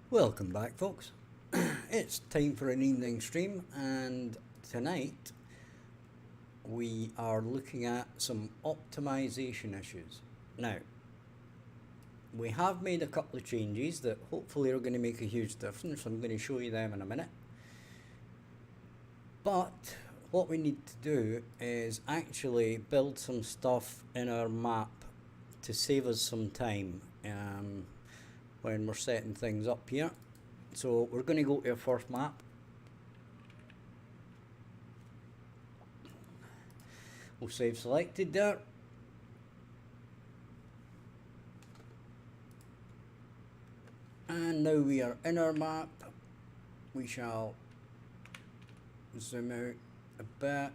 Welcome back, folks. It's time for an evening stream, and tonight we are looking at some optimization issues. Now, we have made a couple of changes that hopefully are going to make a huge difference. I'm going to show you them in a minute. But what we need to do is actually build some stuff in our map to save us some time when we're setting things up here. So we're going to go to our first map. We'll save selected there. And now we are in our map. We shall zoom out a bit.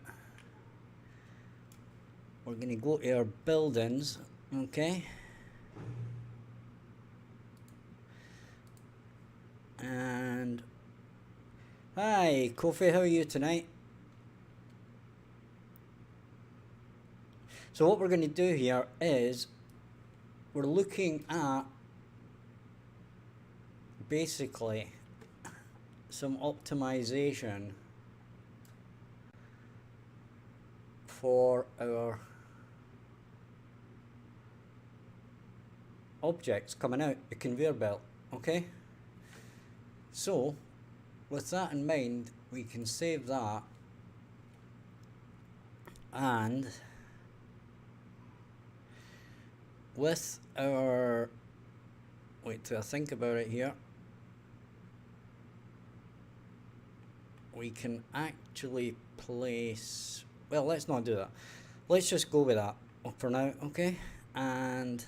We're going to go to our buildings, okay? And hi Kofi, how are you tonight? So what we're going to do here is we're looking at basically some optimization for our objects coming out the conveyor belt, okay? So with that in mind, we can save that, and with our, wait till I think about it here, we can actually place, well, let's not do that, let's just go with that for now, okay? And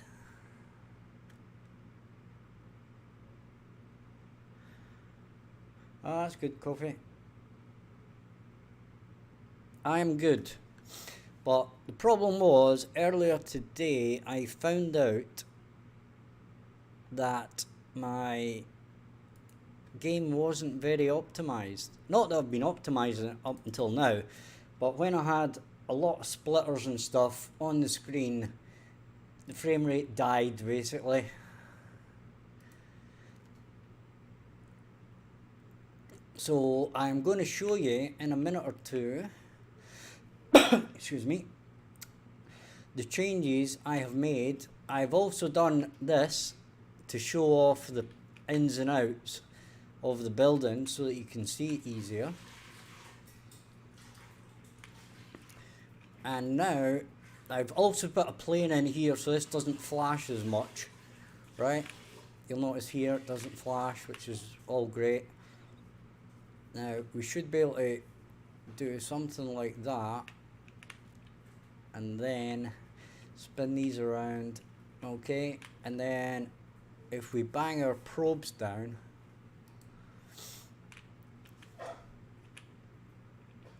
oh, that's good, Coffee. I'm good. But the problem was, earlier today, I found out that my game wasn't very optimized. Not that I've been optimizing it up until now, but when I had a lot of splitters and stuff on the screen, the frame rate died, basically. So I'm going to show you in a minute or two, excuse me, the changes I have made. I've also done this to show off the ins and outs of the building so that you can see it easier. And now I've also put a plane in here so this doesn't flash as much, right? You'll notice here it doesn't flash, which is all great. Now we should be able to do something like that, and then spin these around, okay? And then if we bang our probes down,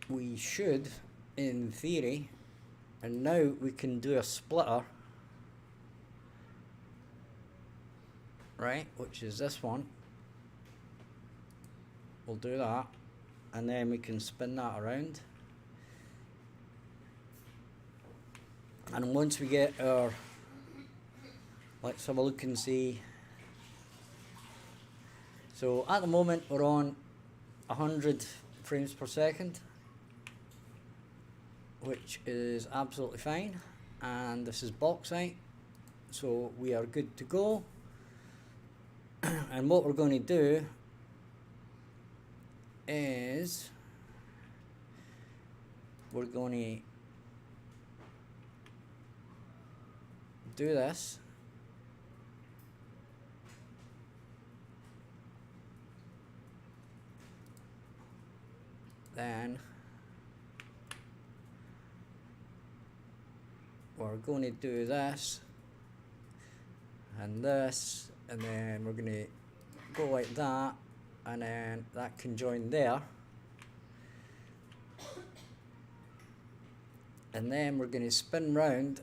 we should, in theory, and now we can do a splitter, right, which is this one. We'll do that, and then we can spin that around. And once we get our, let's have a look and see. So at the moment we're on 100 frames per second, which is absolutely fine. And this is bauxite, so we are good to go. And what we're going to do is we're going to do this, then we're going to do this and this, and then we're going to go like that, and then that can join there, and then we're going to spin round,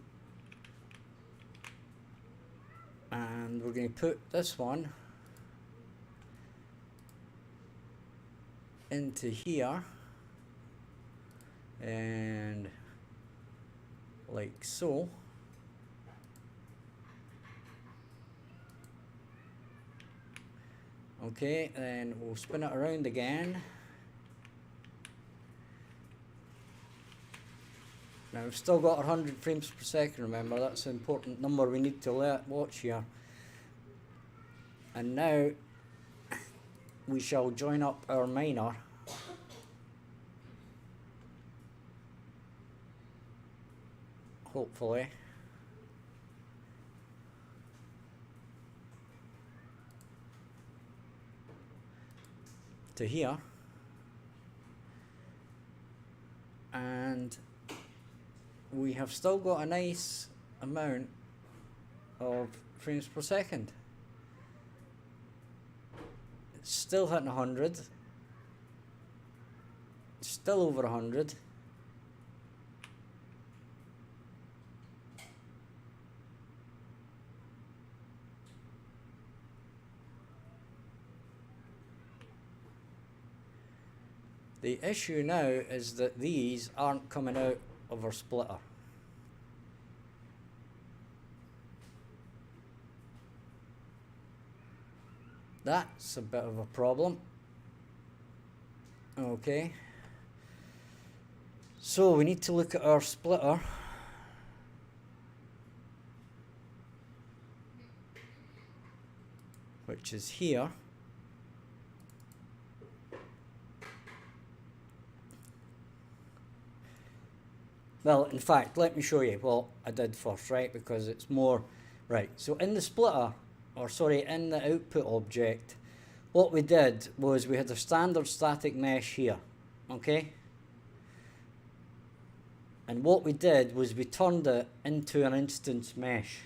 and we're going to put this one into here, and like so. Okay, then we'll spin it around again. Now we've still got 100 frames per second, remember, that's an important number we need to watch here. And now we shall join up our miner. Hopefully. To here. And we have still got a nice amount of frames per second. It's still hitting 100. It's still over 100. The issue now is that these aren't coming out of our splitter. That's a bit of a problem. Okay. So we need to look at our splitter. Which is here. Well, in fact, let me show you what I did first, right? Because it's more, right. So in the splitter, or sorry, in the output object, what we did was we had a standard static mesh here, okay? And what we did was we turned it into an instance mesh,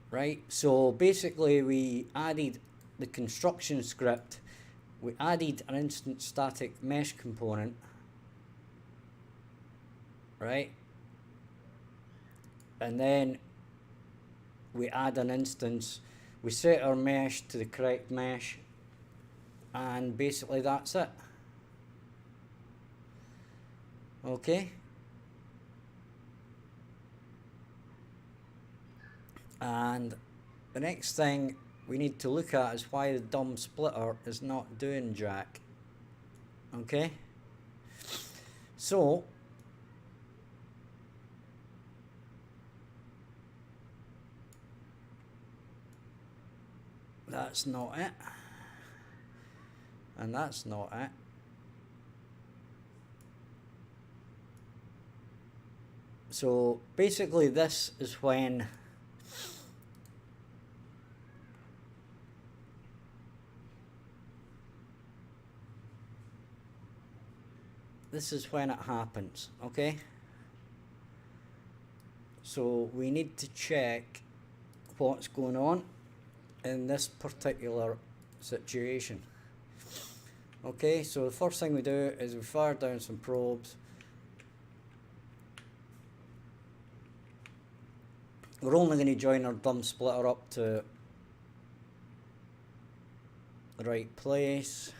right? So basically we added the construction script, we added an instance static mesh component, right? And then we add an instance, we set our mesh to the correct mesh, and basically that's it. Okay? And the next thing we need to look at is why the dumb splitter is not doing jack. Okay? So, that's not it, and that's not it. So basically this is when it happens, okay? So we need to check what's going on in this particular situation. Okay, so the first thing we do is we fire down some probes. We're only going to join our dumb splitter up to the right place.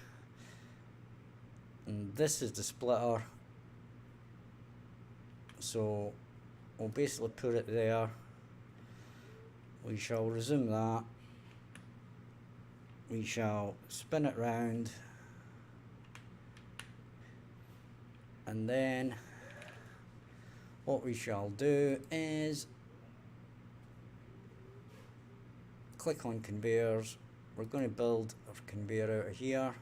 And this is the splitter. So we'll basically put it there. We shall resume that. We shall spin it round, and then what we shall do is click on conveyors. We're going to build a conveyor out of here.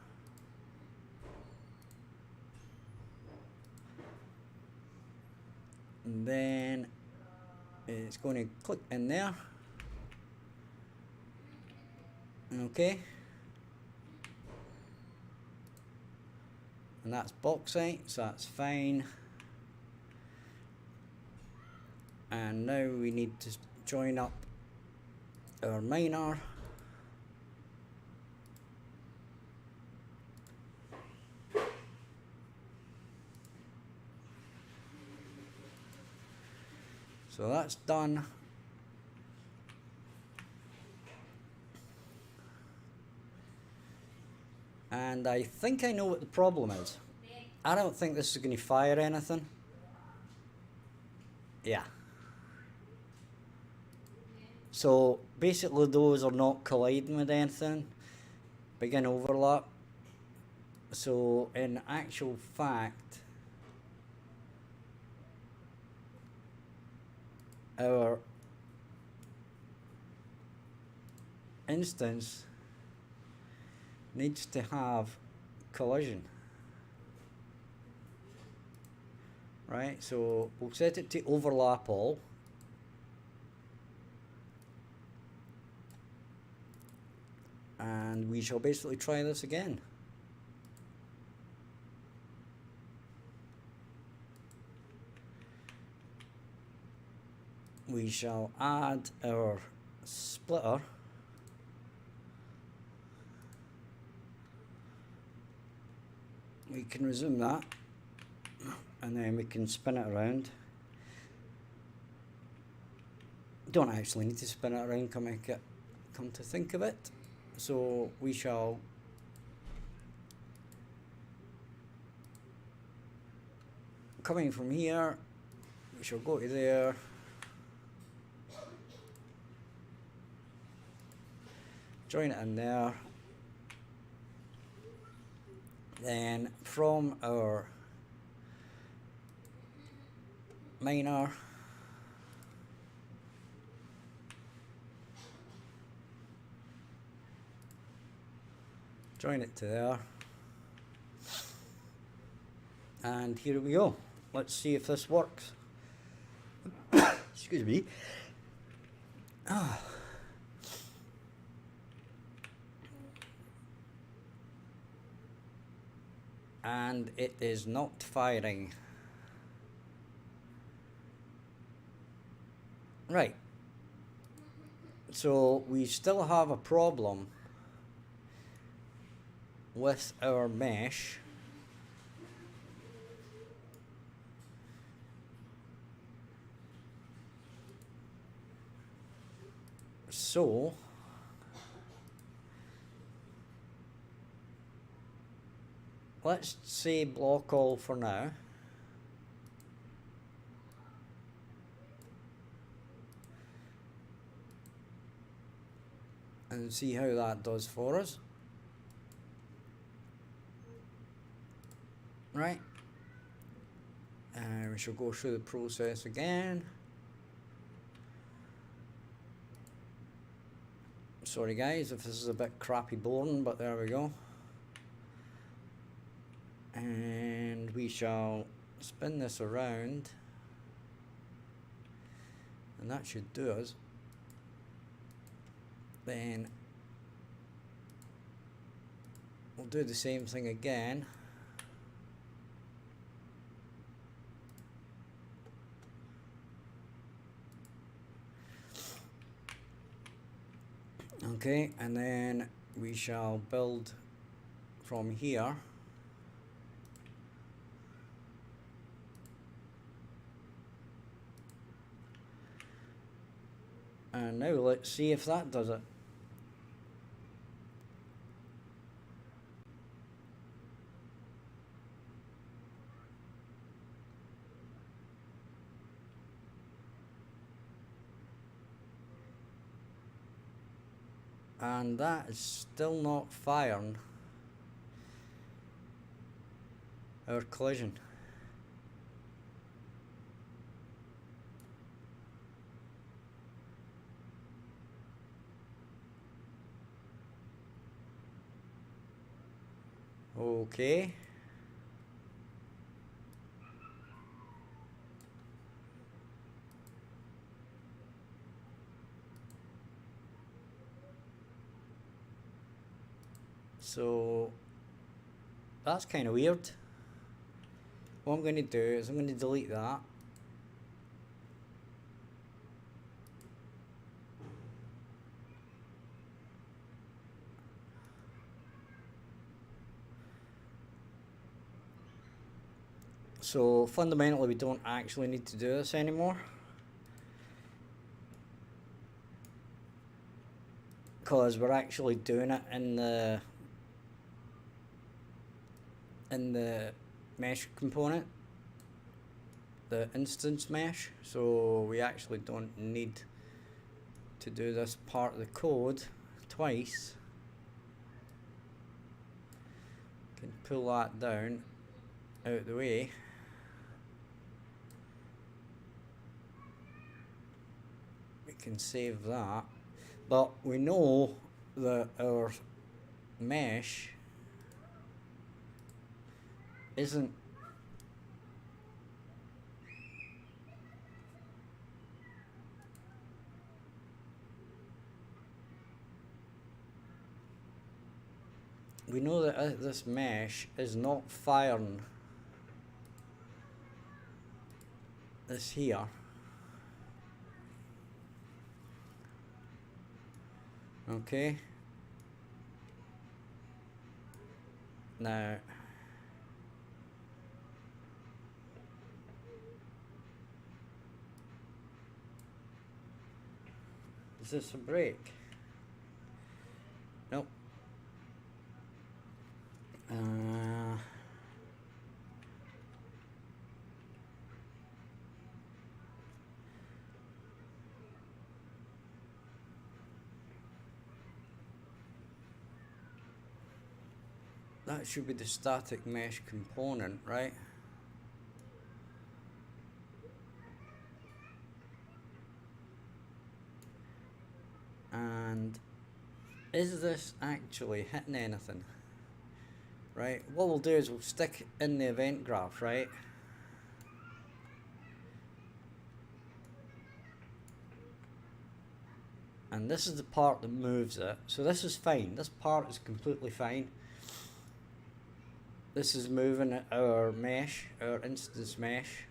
And then it's going to click in there. Okay. And that's bauxite, so that's fine. And now we need to join up our miner. So that's done. And I think I know what the problem is. I don't think this is going to fire anything. Yeah. So basically those are not colliding with anything. Begin overlap. So in actual fact, our instance needs to have collision. Right, so we'll set it to overlap all. And we shall basically try this again. We shall add our splitter. We can resume that, and then we can spin it around. Don't actually need to spin it around, come to think of it. So we shall coming from here, we shall go to there. Join it in there. Then from our minor, join it to there. And here we go. Let's see if this works. Excuse me. Ah. And it is not firing. Right. So we still have a problem with our mesh. So let's say block all for now. And see how that does for us. Right. And we shall go through the process again. Sorry guys if this is a bit crappy boring, but there we go. And we shall spin this around, and that should do us. Then we'll do the same thing again. Okay, and then we shall build from here. And now let's see if that does it. And that is still not firing our collision. Okay. So that's kind of weird. What I'm going to do is I'm going to delete that. So fundamentally we don't actually need to do this anymore, because we're actually doing it in the mesh component, the instance mesh, so we actually don't need to do this part of the code twice. Can pull that down out of the way. We can save that, but we know that our mesh isn't we know that this mesh is not firing this here. Okay. Now is this a break? Nope. That should be the static mesh component, right? And is this actually hitting anything? Right, what we'll do is we'll stick in the event graph, right? And this is the part that moves it. So this is fine. This part is completely fine. This is moving our mesh, our instance mesh.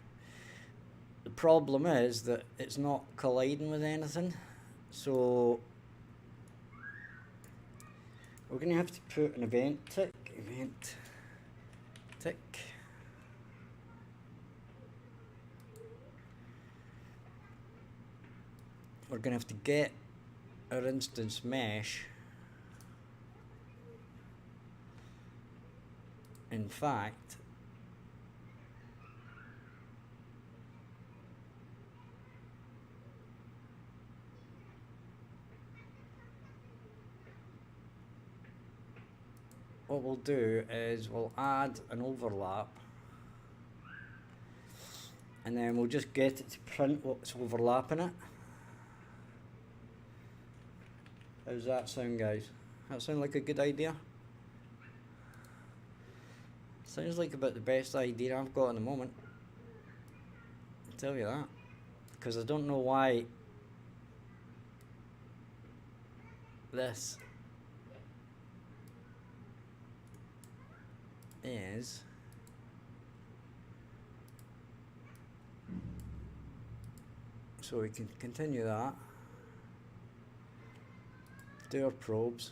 The problem is that it's not colliding with anything. So we're going to have to put an event tick. Event tick. We're going to have to get our instance mesh. In fact, what we'll do is we'll add an overlap, and then we'll just get it to print what's overlapping it. How's that sound, guys? That sound like a good idea? Sounds like about the best idea I've got in the moment. I'll tell you that. Because I don't know why this is so we can continue that, do our probes,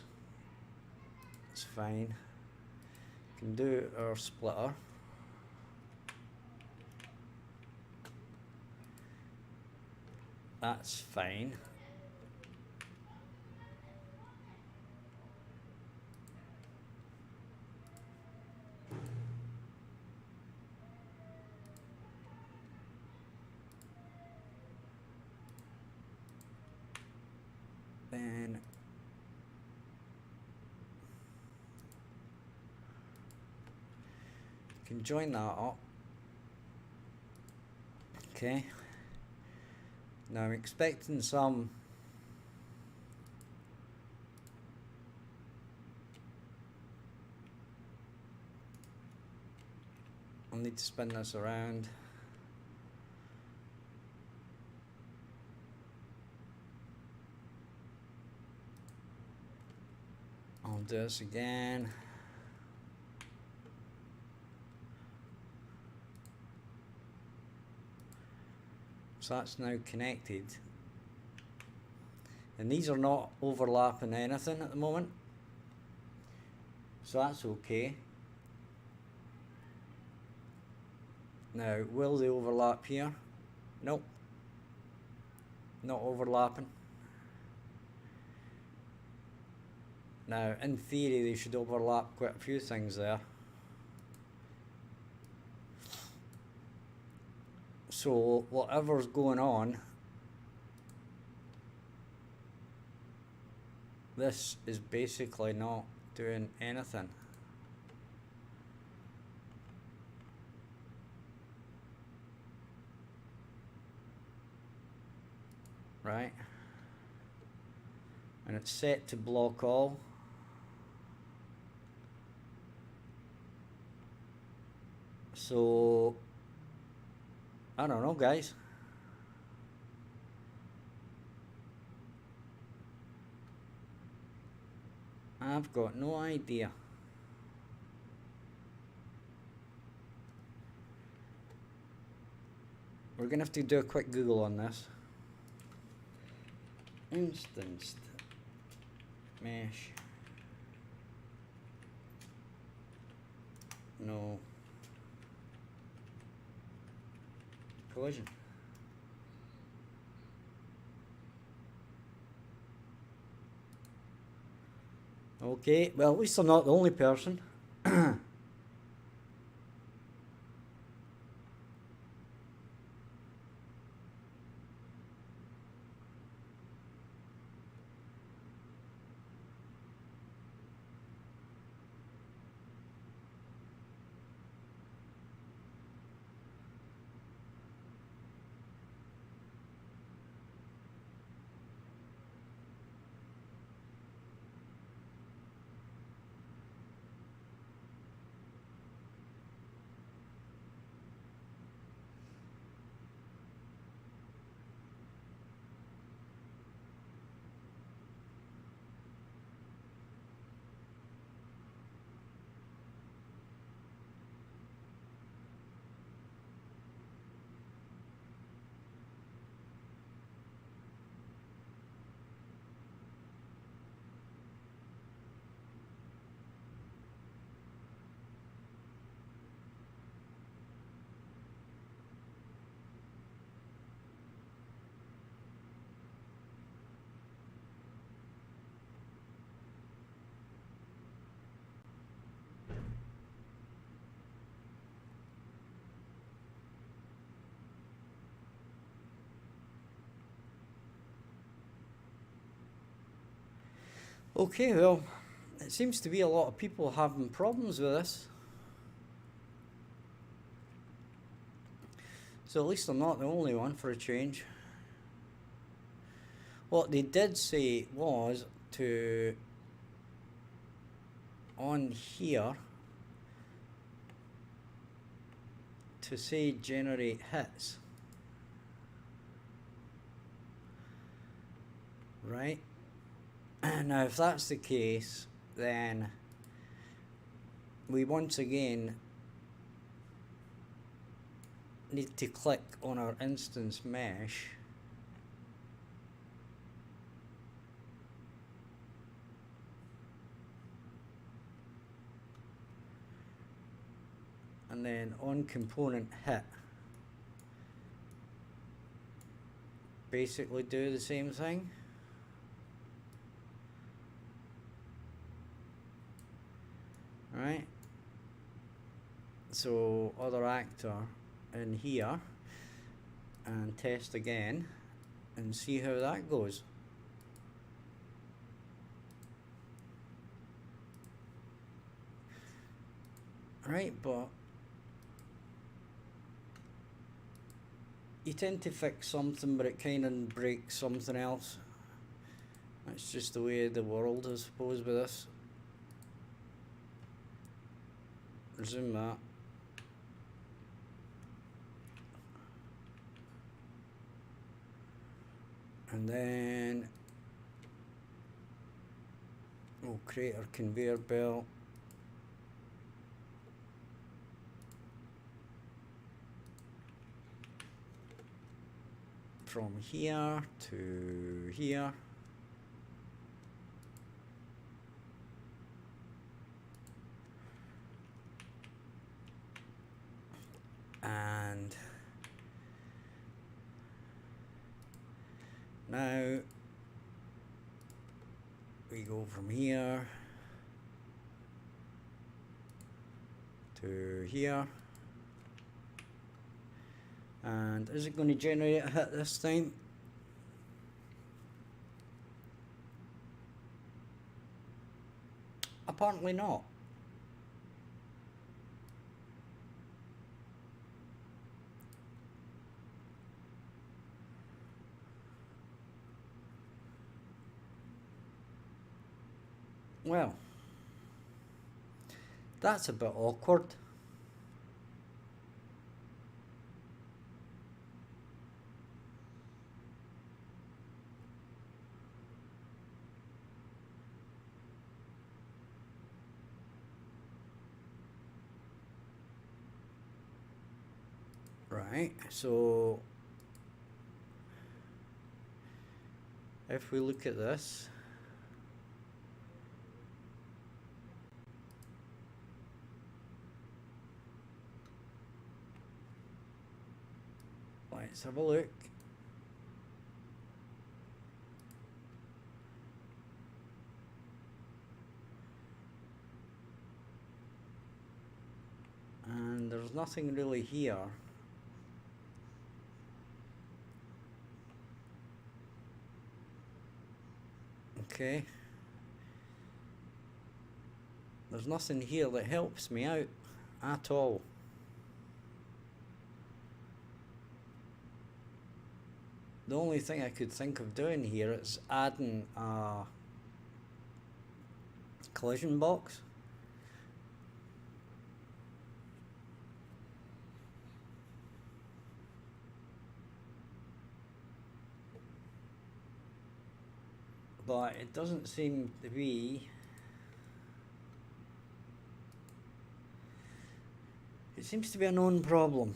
it's fine. Can do our splitter, that's fine. Then can join that up. Okay. Now I'm expecting some I'll need to spin this around. I'll do this again. So that's now connected, and these are not overlapping anything at the moment, so that's okay. Now will they overlap here? Nope, not overlapping. Now in theory they should overlap quite a few things there. So whatever's going on this is basically not doing anything. Right? And it's set to block all. So, I don't know, guys. I've got no idea. We're gonna have to do a quick Google on this. Instance mesh. No. Collision. Okay, well, at least I'm not the only person. Okay, well, it seems to be a lot of people having problems with this. So at least I'm not the only one for a change. What they did say was to, on here, to say generate hits. Right? Now, if that's the case, then we once again need to click on our instance mesh and then on component hit, basically do the same thing. Right, so other actor in here and test again and see how that goes. Right, but you tend to fix something but it kind of breaks something else. That's just the way of the world, I suppose, with this. Resume that. And then we'll create our conveyor belt. From here to here. And now we go from here to here. And is it going to generate a hit this time? apparently not. Well, that's a bit awkward. Right, so if we look at this, let's have a look. And there's nothing really here. Okay. There's nothing here that helps me out at all. The only thing I could think of doing here is adding a collision box. But it doesn't seem to be. It seems to be a known problem.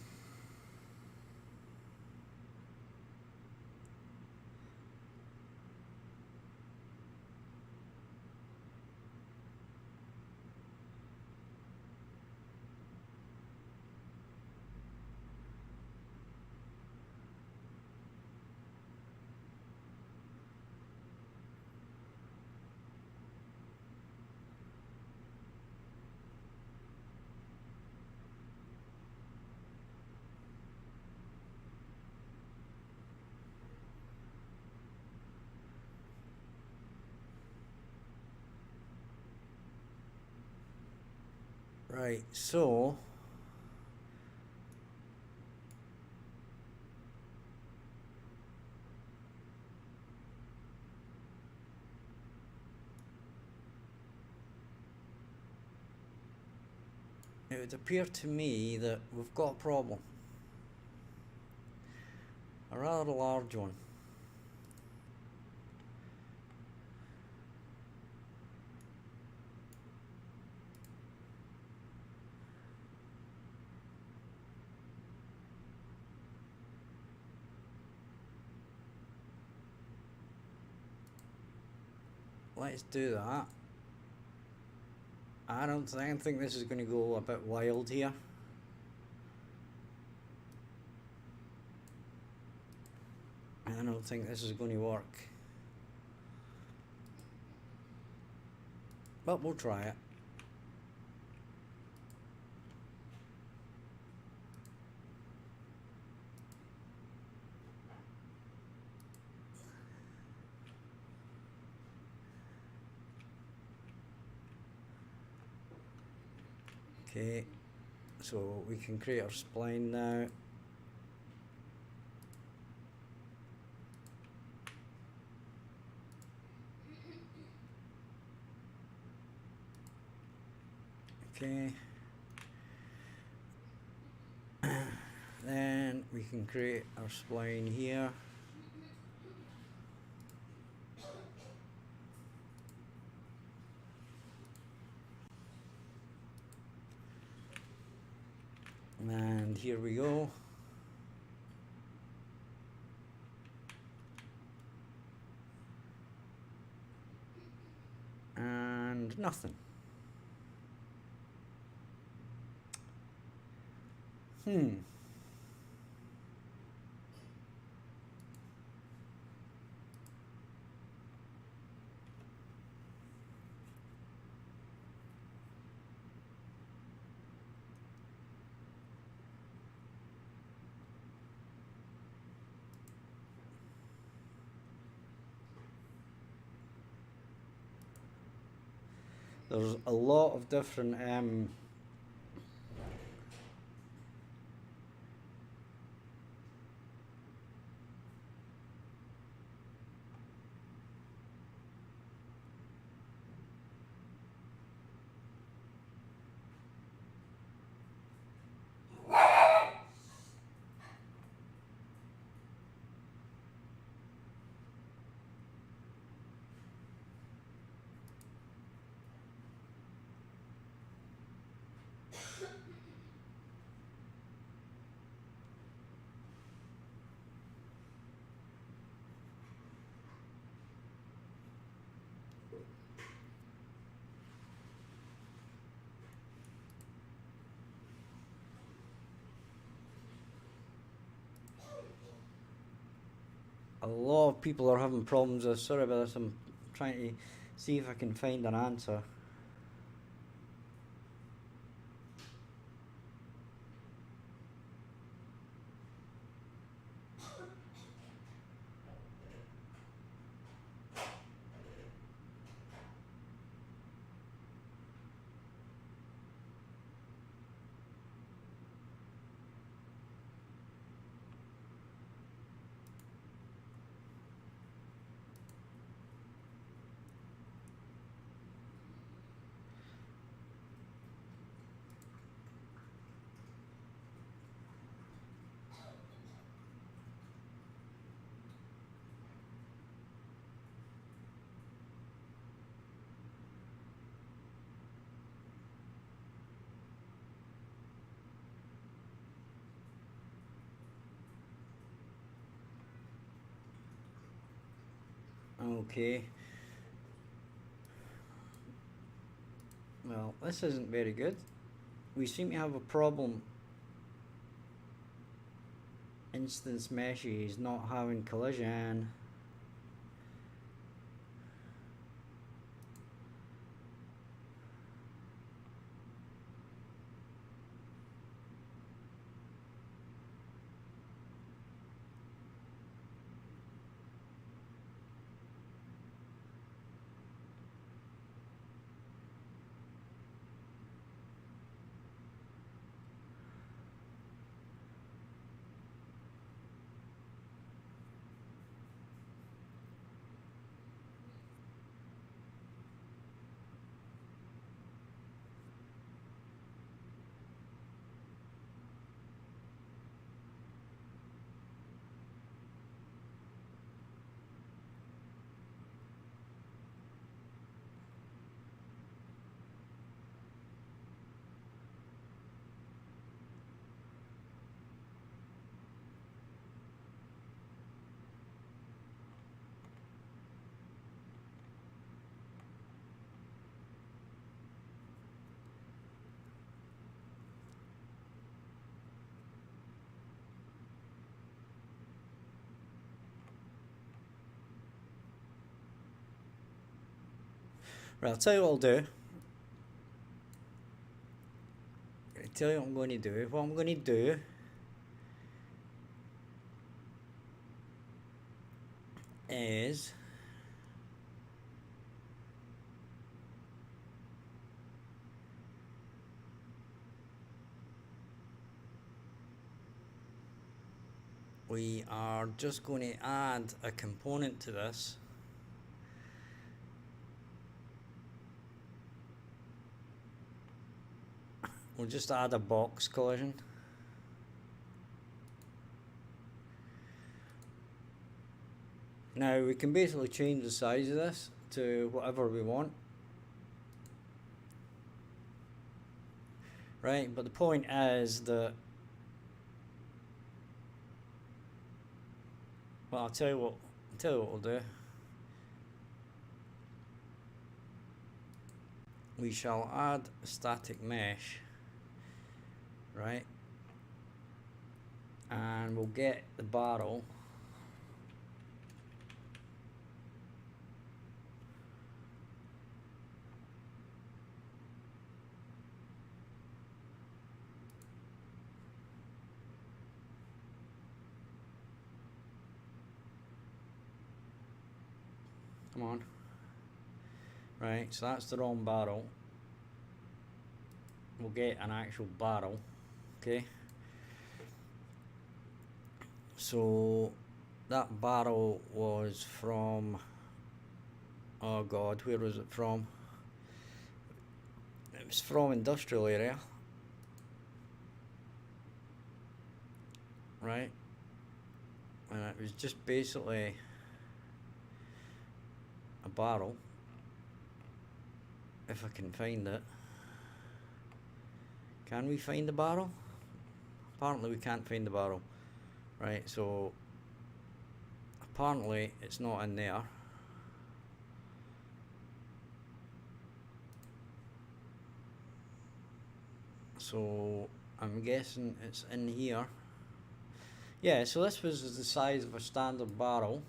Right, so it would appear to me that we've got a problem. A rather large one. Let's do that. I think this is going to go a bit wild here. I don't think this is going to work. But we'll try it. Okay, so we can create our spline now. Okay, then we can create our spline here. And here we go. And nothing. There's a lot of different a lot of people are having problems with. Sorry about this, I'm trying to see if I can find an answer. Okay. Well, this isn't very good. We seem to have a problem. Instance meshes not having collision. Right, I'll tell you what I'll do. I'll tell you what I'm going to do. What I'm going to do is we are just going to add a component to this. We'll just add a box collision. Now we can basically change the size of this to whatever we want. Right, but the point is that, well, I'll tell you what we'll do. We shall add a static mesh, right? And we'll get the barrel. Come on. Right, so that's the wrong barrel. we'll get an actual barrel. Okay, so that barrel was from, oh god, where was it from? It was from industrial area, right? And it was just basically a barrel, if I can find it. Can we find the barrel? Apparently we can't find the barrel. Right, so apparently it's not in there. So I'm guessing it's in here. Yeah, so this was the size of a standard barrel,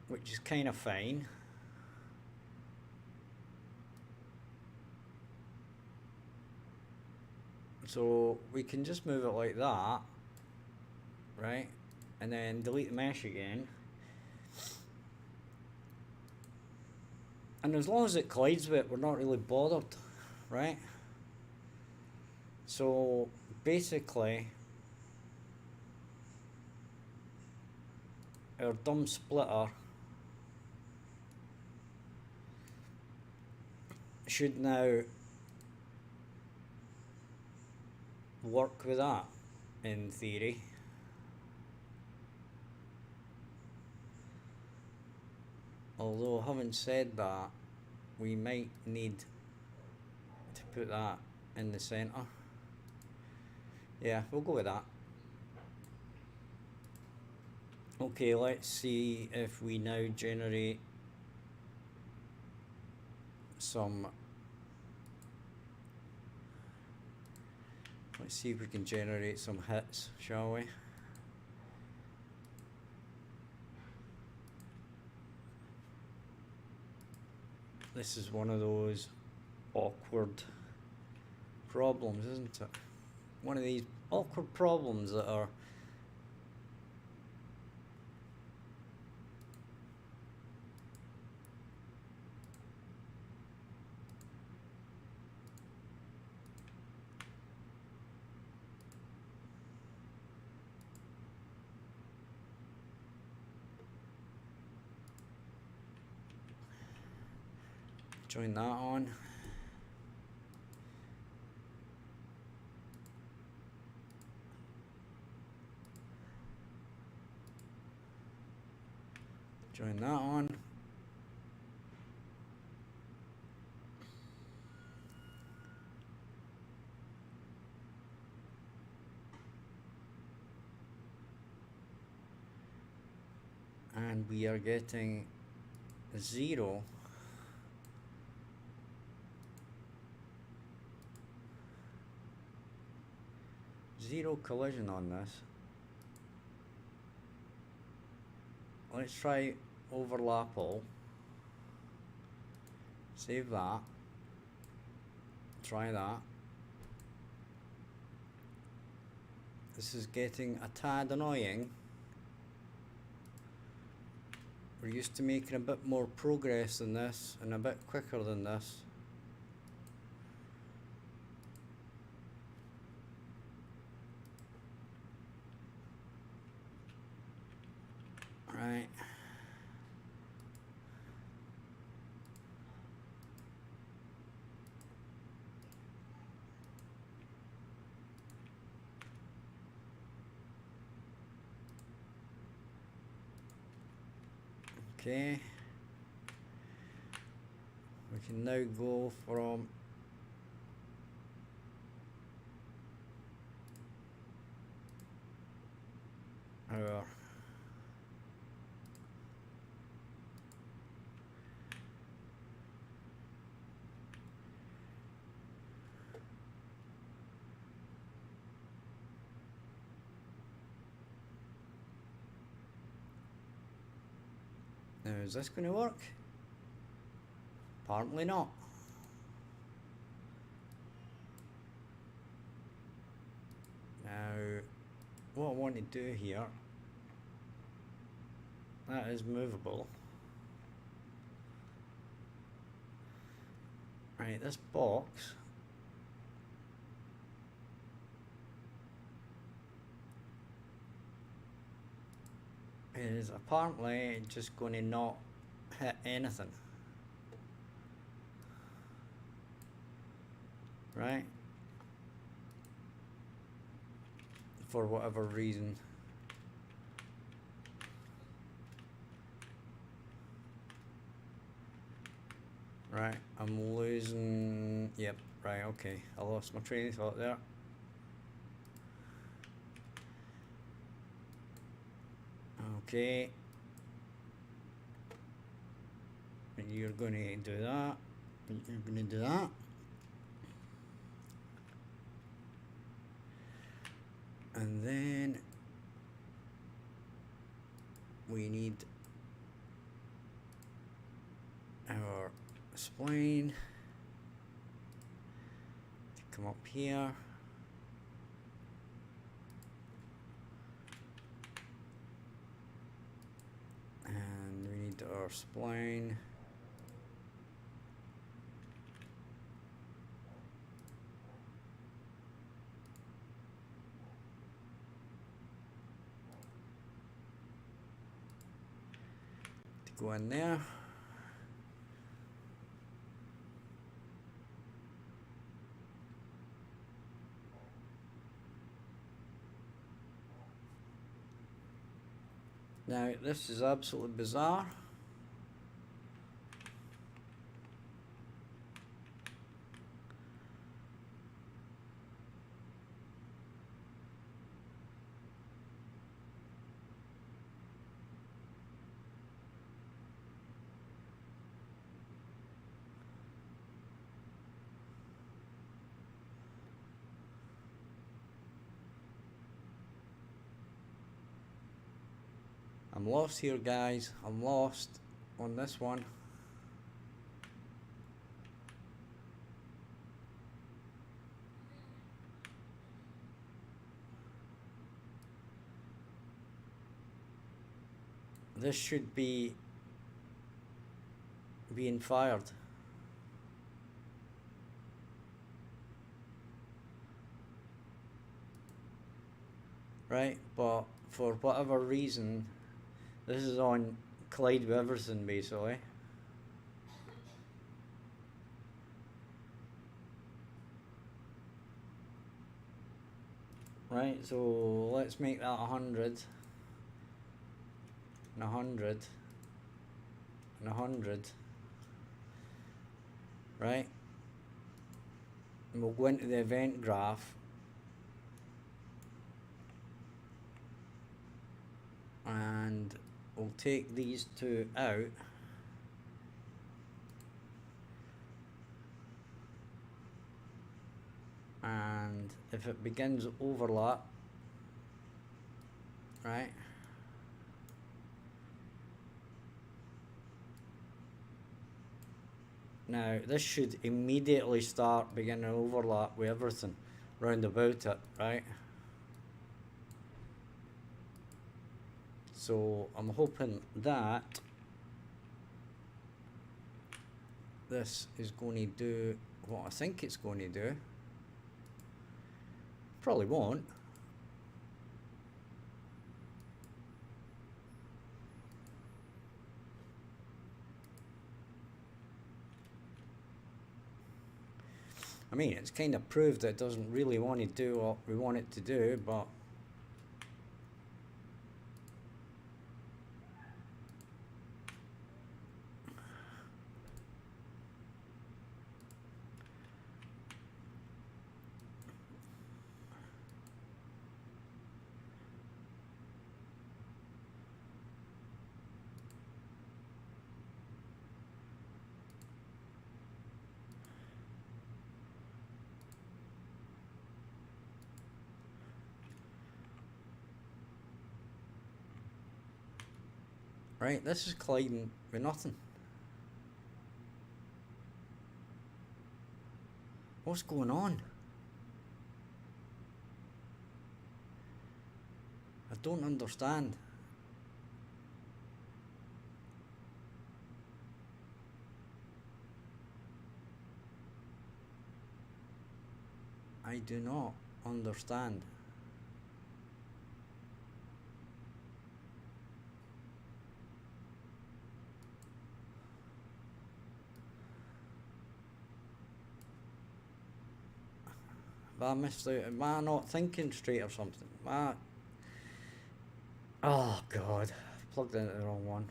which is kind of fine. So we can just move it like that, right? And then delete the mesh again. And as long as it collides with it, we're not really bothered, right? So basically, our dumb splitter should now work with that, in theory. Although, having said that, we might need to put that in the center. Yeah, we'll go with that. Okay, let's see if we now generate some. Let's see if we can generate some hits, shall we? This is one of those awkward problems, isn't it? One of these awkward problems that are join that on. Join that on. And we are getting 0. Zero collision on this. Let's try overlap all. Save that. Try that. This is getting a tad annoying. We're used to making a bit more progress than this and a bit quicker than this. Right. Okay. We can now go from our now, is this going to work? Apparently not. Now, what I want to do here, that is movable. Right, this box is apparently just going to not hit anything. Right? For whatever reason. Right, I'm losing. Yep, right, okay. I lost my train of thought there. Okay. And you're going to do that. And you're going to do that. And then we need our spline to come up here. And we need our spline to go in there. Now, this is absolutely bizarre. I'm lost here, guys. I'm lost on this one. This should be being fired. Right, but for whatever reason, this is on collide with everything basically. Right, so let's make that 100 and 100 and 100. Right, and we'll go into the event graph and we'll take these two out and if it begins to overlap, right, now this should immediately start beginning to overlap with everything round about it, right? So I'm hoping that this is going to do what I think it's going to do. Probably won't. I mean, it's kind of proved that it doesn't really want to do what we want it to do, but right, this is colliding with nothing. What's going on? I don't understand. I do not understand. Have I missed out? Am I not thinking straight or something? Oh god, plugged into the wrong one.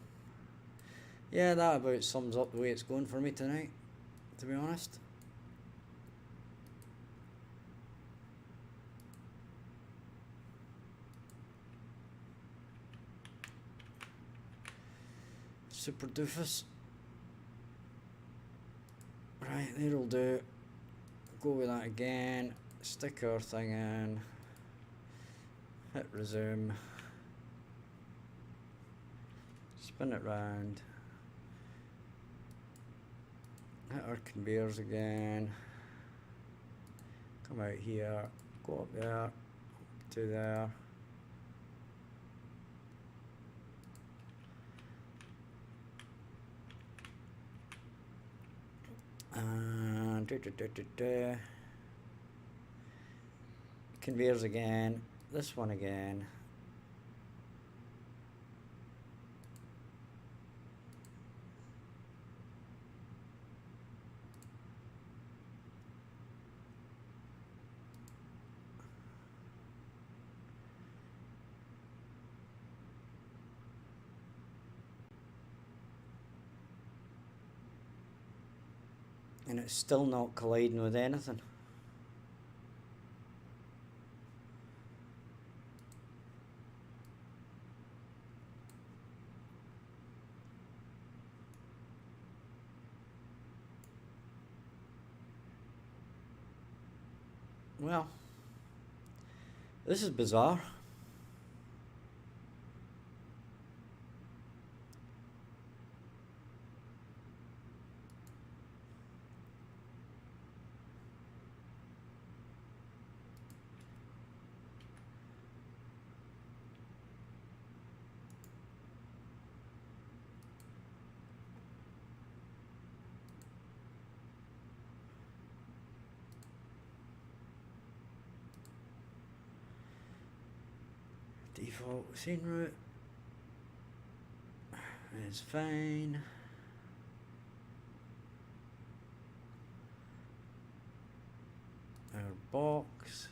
Yeah, that about sums up the way it's going for me tonight, to be honest. Super doofus. Right, there'll do. Go with that again. Stick our thing in. Hit resume. Spin it round. Hit our conveyors again. Come out here. Go up there. To there. And conveyors again. This one again. And it's still not colliding with anything. Well, this is bizarre. Default scene route is fine. Our box.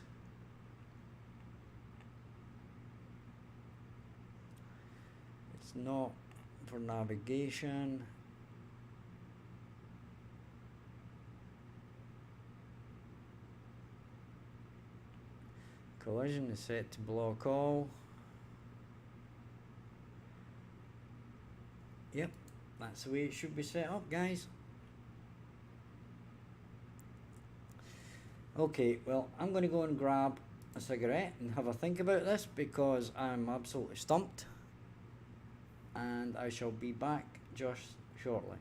It's not for navigation. Collision is set to block all. Yep, that's the way it should be set up, guys. Okay, well, I'm going to go and grab a cigarette and have a think about this because I'm absolutely stumped. And I shall be back just shortly.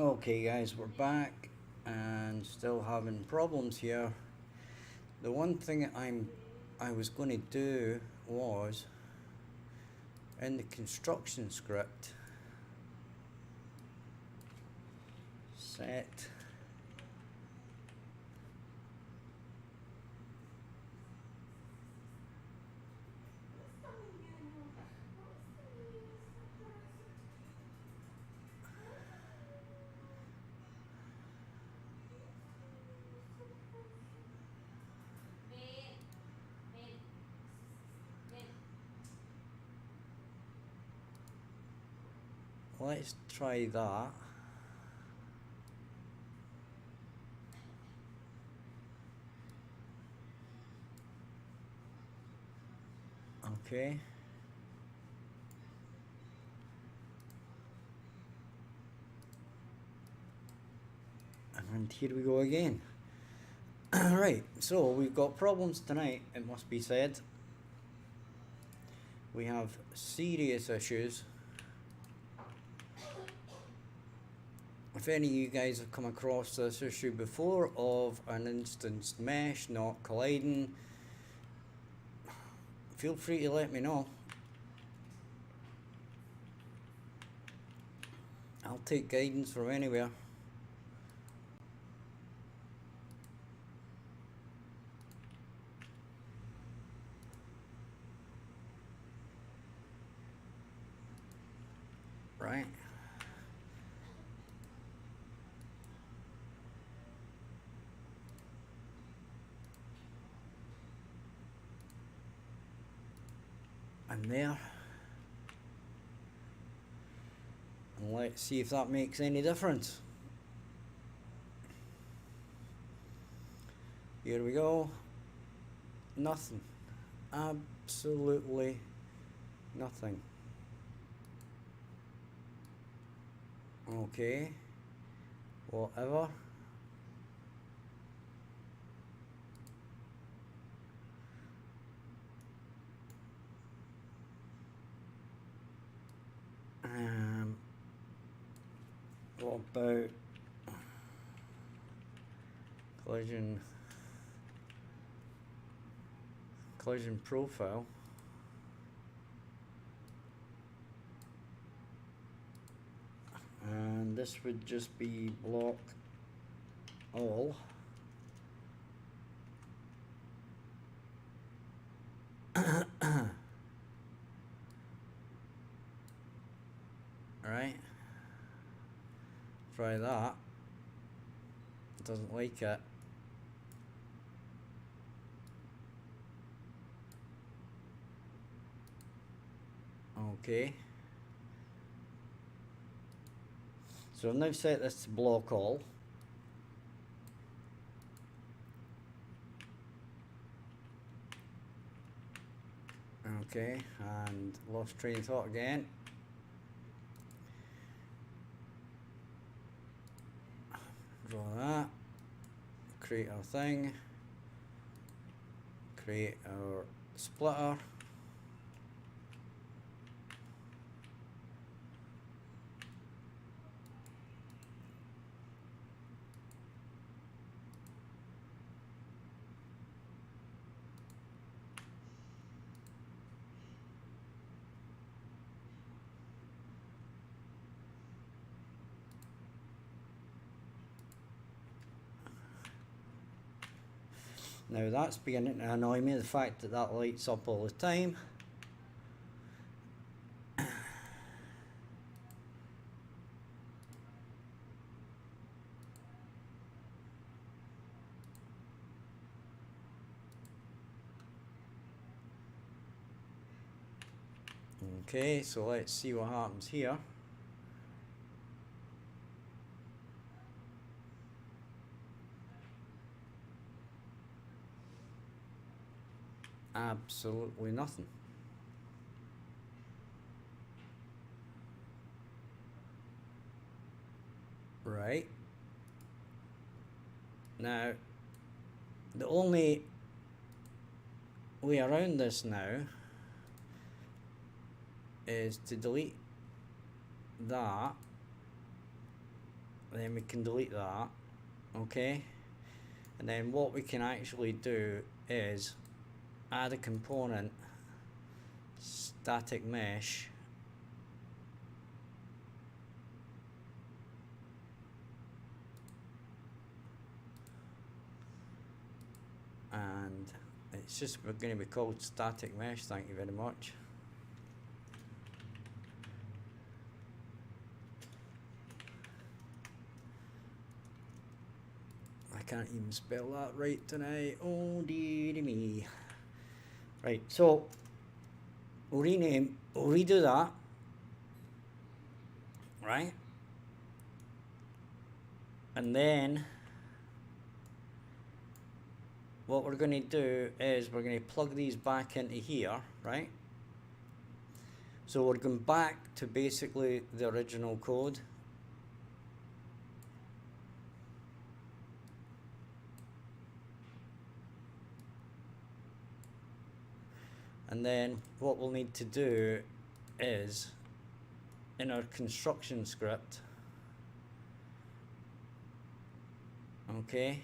Okay guys, we're back and still having problems here. The one thing I was going to do was in the construction script set let's try that. Okay. And here we go again. Right, so we've got problems tonight, it must be said. We have serious issues. If any of you guys have come across this issue before of an instanced mesh not colliding, feel free to let me know. I'll take guidance from anywhere. Right. And there. And let's see if that makes any difference. Here we go. Nothing. Absolutely nothing. Okay. Whatever. What about collision profile? And this would just be block all. Right. Try that. Doesn't like it. Okay. So I've now set this to block all. Okay, and lost train of thought again. Draw that. Create our thing. Create our splitter. Now that's beginning to annoy me, the fact that that lights up all the time. Okay, so let's see what happens here. Absolutely nothing. Right. Now, the only way around this now is to delete that then we can delete that, okay? And then what we can actually do is add a component, static mesh, and it's just going to be called static mesh. Thank you very much. I can't even spell that right tonight. Oh dear me. Right, so we'll redo that, right? And then what we're going to do is we're going to plug these back into here, right? So we're going back to basically the original code. And then what we'll need to do is, in our construction script, okay,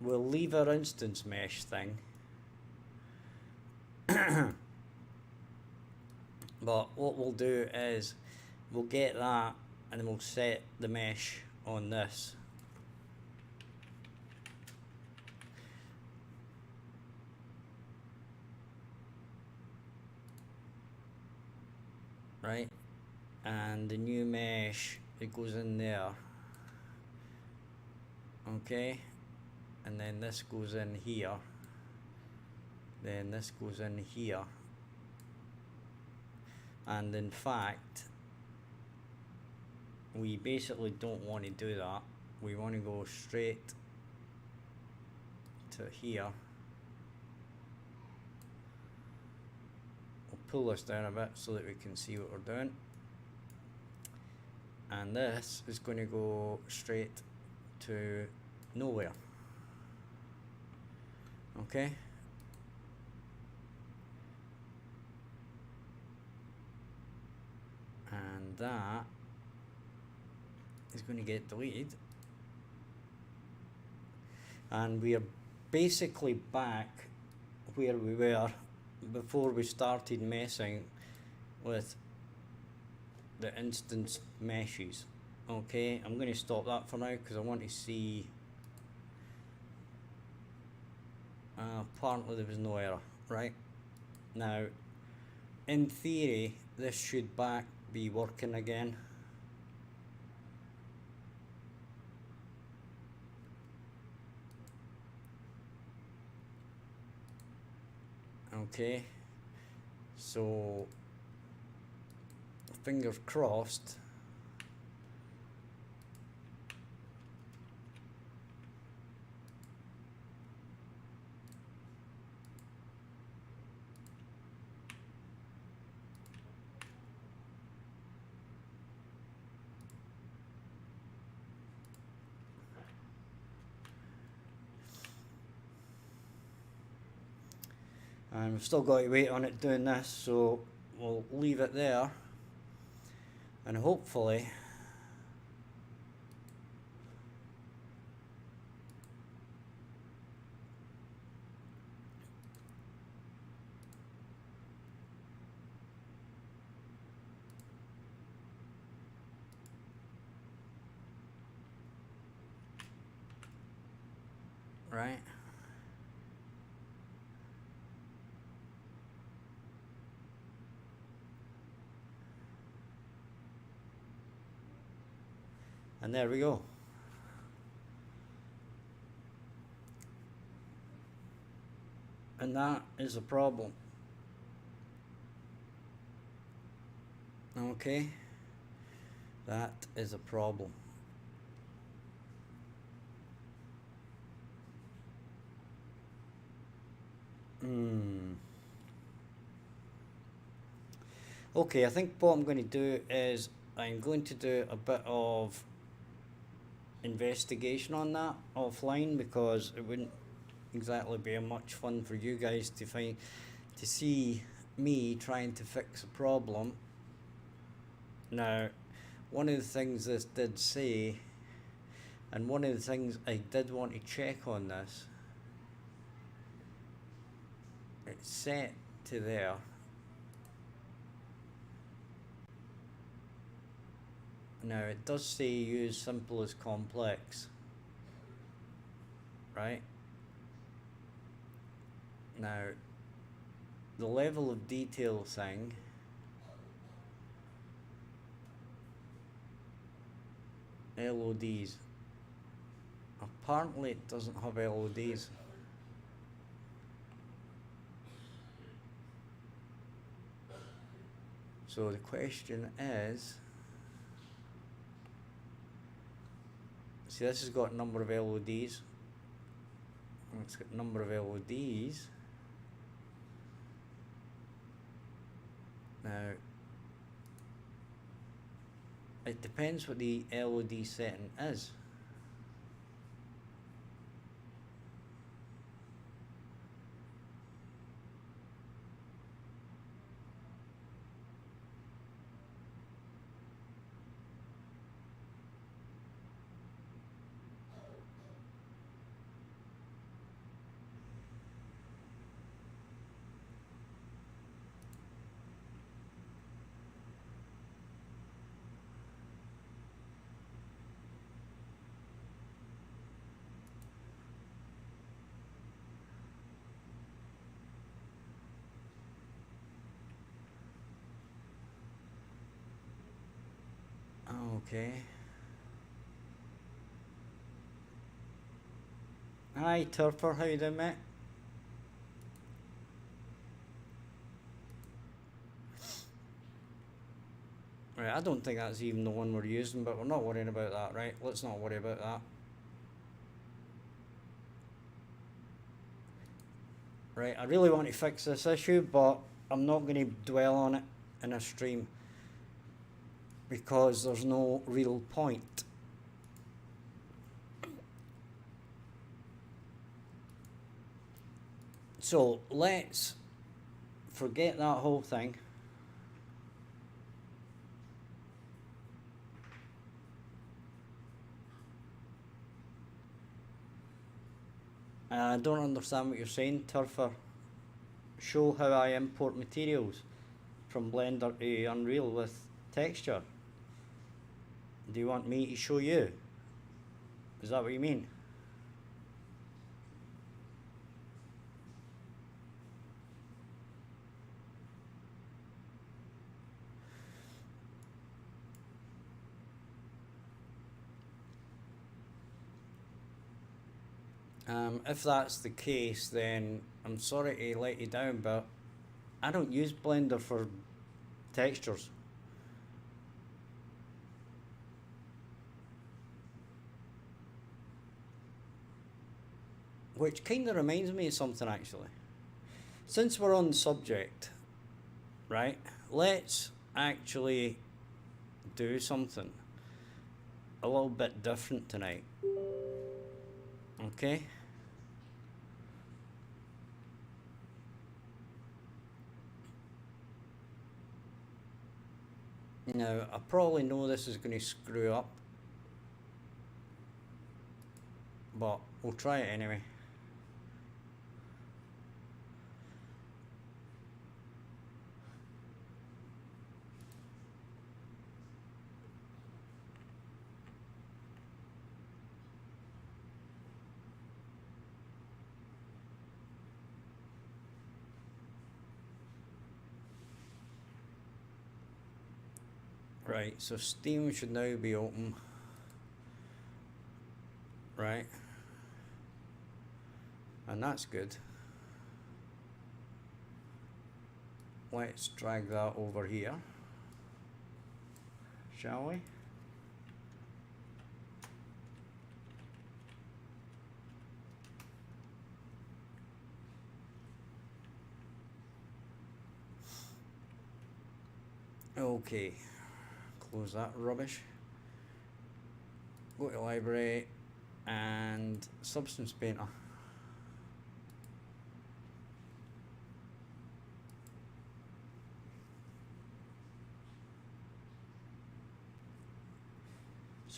we'll leave our instance mesh thing, but what we'll do is we'll get that and then we'll set the mesh on this. Right, and the new mesh, it goes in there, okay, and then this goes in here, then this goes in here, and in fact we basically don't want to do that. We want to go straight to here. Pull this down a bit so that we can see what we're doing, and this is going to go straight to nowhere, okay? And that is going to get deleted, and we are basically back where we were before we started messing with the instance meshes. Okay, I'm going to stop that for now because I want to see. Apparently there was no error. Right, now in theory this should be working again. Okay, so fingers crossed. And we've still got to wait on it doing this, so we'll leave it there, and hopefully right. And there we go. And that is a problem. Okay, that is a problem. Okay, I think what I'm going to do is I'm going to do a bit of investigation on that offline, because it wouldn't exactly be much fun for you guys to see me trying to fix a problem Now, one of the things this did say, and one of the things I did want to check on this, it's set to there. Now it does say use simple as complex, right? Now the level of detail thing, LODs, apparently it doesn't have LODs. So the question is, see, this has got a number of LODs. It's got a number of LODs. Now, it depends what the LOD setting is. Okay. Hi Turfer, how you doing, mate? Right, I don't think that's even the one we're using, but we're not worrying about that, right? Let's not worry about that. Right, I really want to fix this issue, but I'm not going to dwell on it in a stream because there's no real point. So let's forget that whole thing. I don't understand what you're saying, Turfer. Show how I import materials from Blender to Unreal with texture. Do you want me to show you? Is that what you mean? If that's the case, then I'm sorry to let you down, but I don't use Blender for textures. Which kind of reminds me of something, actually. Since we're on the subject, right, let's actually do something a little bit different tonight. Okay? Now, I probably know this is going to screw up, but we'll try it anyway. Right, so Steam should now be open. Right. And that's good. Let's drag that over here, shall we? Okay, close that rubbish. Go to library and Substance Painter.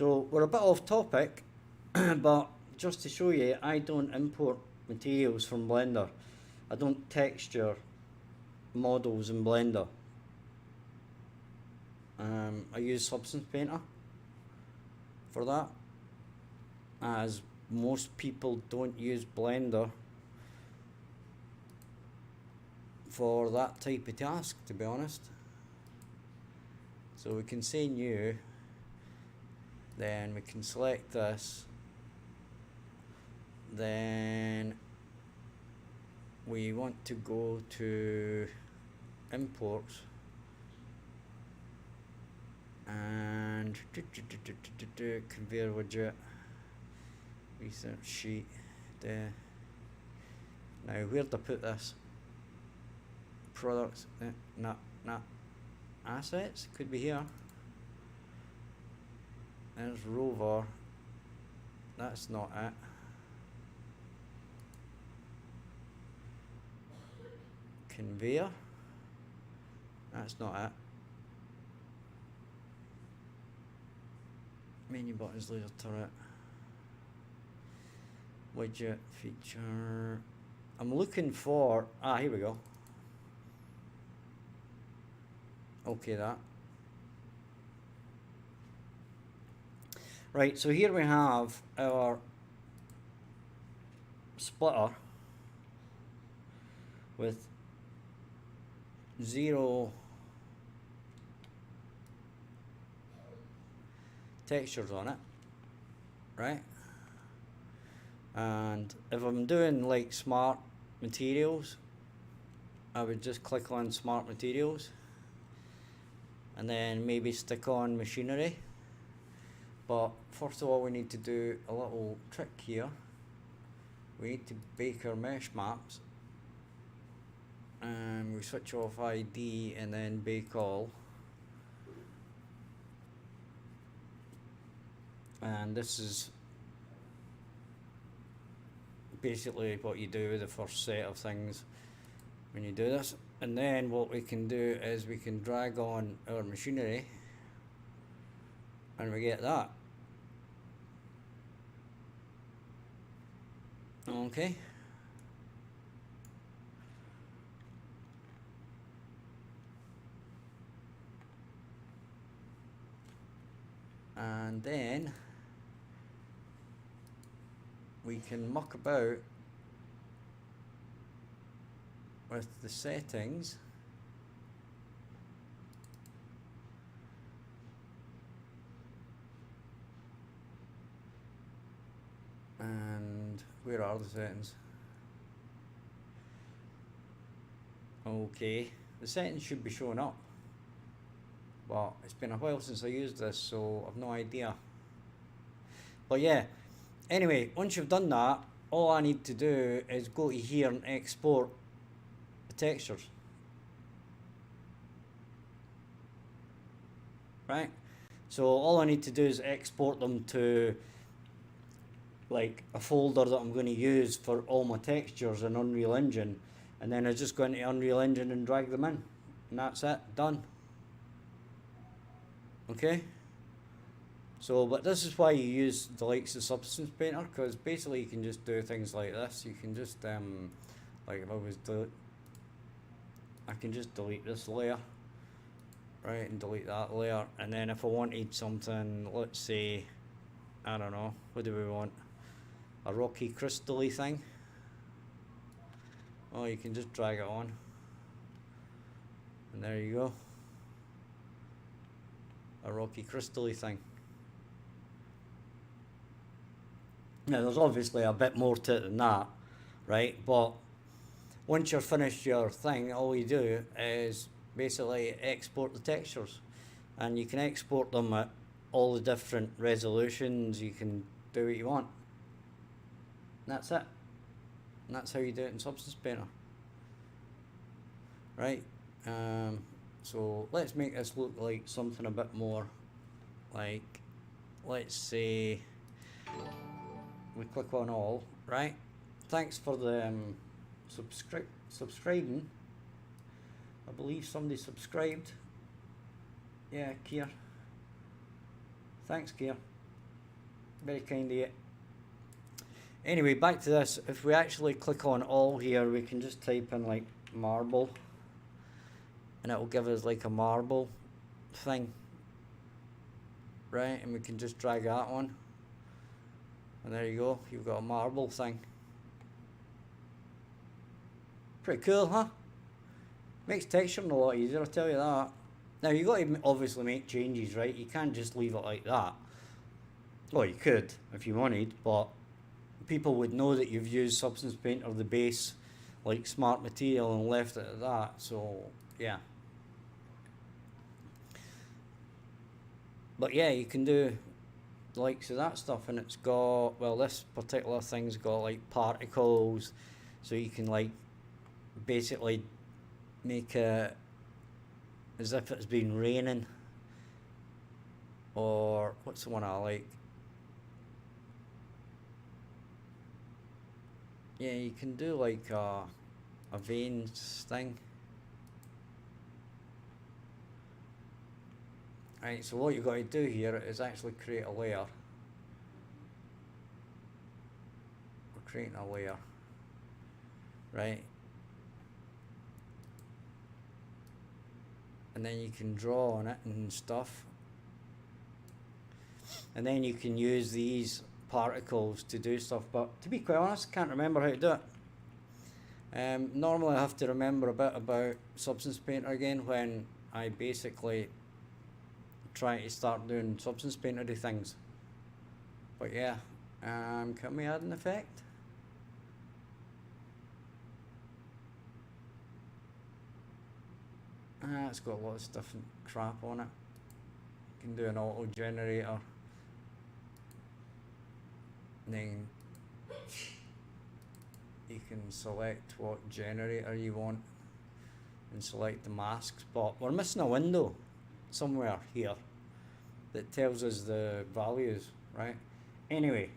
So we're a bit off topic, but just to show you, I don't import materials from Blender. I don't texture models in Blender. I use Substance Painter for that, as most people don't use Blender for that type of task, to be honest. So we can say new, then we can select this, then we want to go to imports and conveyor widget, research sheet there. Now where'd I put this? Products, nah, assets, could be here. There's rover, that's not it. Conveyor, that's not it. Menu buttons, laser turret, widget, feature. I'm looking for, here we go. Okay, that. Right, so here we have our splitter with 0 textures on it, right? And if I'm doing like smart materials, I would just click on smart materials and then maybe stick on machinery. But first of all, we need to do a little trick here. We need to bake our mesh maps, and we switch off ID and then bake all. And this is basically what you do with the first set of things when you do this. And then what we can do is we can drag on our machinery and we get that. Okay. And then we can muck about with the settings and where are the settings? Okay, the settings should be showing up, but it's been a while since I used this, so I've no idea. But yeah, anyway, once you've done that, all I need to do is go to here and export the textures. Right? So all I need to do is export them to like a folder that I'm going to use for all my textures in Unreal Engine, and then I just go into Unreal Engine and drag them in, and that's it, done. Okay? So, but this is why you use the likes of Substance Painter, because basically you can just do things like this. You can just, like if I was I can just delete this layer, right, and delete that layer, and then if I wanted something, let's say, I don't know, what do we want? A rocky crystal-y thing. Oh, you can just drag it on, and there you go. A rocky crystal-y thing. Now there's obviously a bit more to it than that, right? But once you're finished your thing, all you do is basically export the textures, and you can export them at all the different resolutions. You can do what you want. And that's it. And that's how you do it in Substance Painter. Right? So let's make this look like something a bit more like, let's say we click on all, right? Thanks for the subscribing. I believe somebody subscribed. Yeah, Kier. Thanks, Kier. Very kind of you. Anyway, back to this. If we actually click on all here, we can just type in like marble, and it will give us like a marble thing, right? And we can just drag that on, and there you go, you've got a marble thing. Pretty cool, huh? Makes texturing a lot easier, I'll tell you that. Now you've got to obviously make changes, right? You can't just leave it like that. Well, you could if you wanted, but people would know that you've used Substance Painter, the base, like Smart Material, and left it at that. So yeah. But yeah, you can do the likes of that stuff, and it's got, well, this particular thing's got like particles, so you can like basically make it as if it's been raining. Or what's the one I like? Yeah, you can do like a veins thing. Right, so what you've got to do here is actually create a layer. We're creating a layer, right? And then you can draw on it and stuff. And then you can use these particles to do stuff, but to be quite honest, I can't remember how to do it. Normally I have to remember a bit about Substance Painter again when I basically try to start doing Substance Painter-y things. But yeah, can we add an effect? It's got a lot of stuff and crap on it. You can do an auto generator. And then you can select what generator you want and select the masks, but we're missing a window somewhere here that tells us the values, right? Anyway,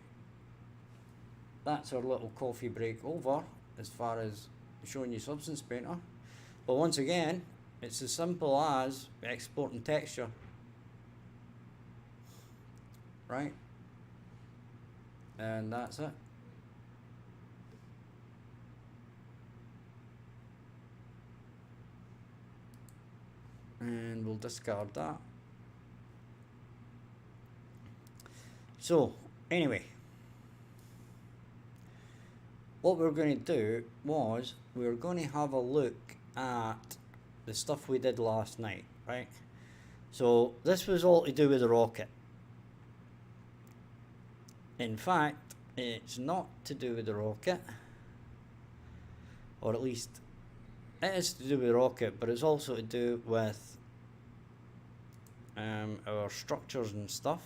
that's our little coffee break over as far as showing you Substance Painter. But once again, it's as simple as exporting texture, right? And that's it. And we'll discard that. So anyway, what we're going to do was we're going to have a look at the stuff we did last night, right? So this was all to do with the rocket. In fact, it's not to do with the rocket, or at least it is to do with the rocket, but it's also to do with our structures and stuff.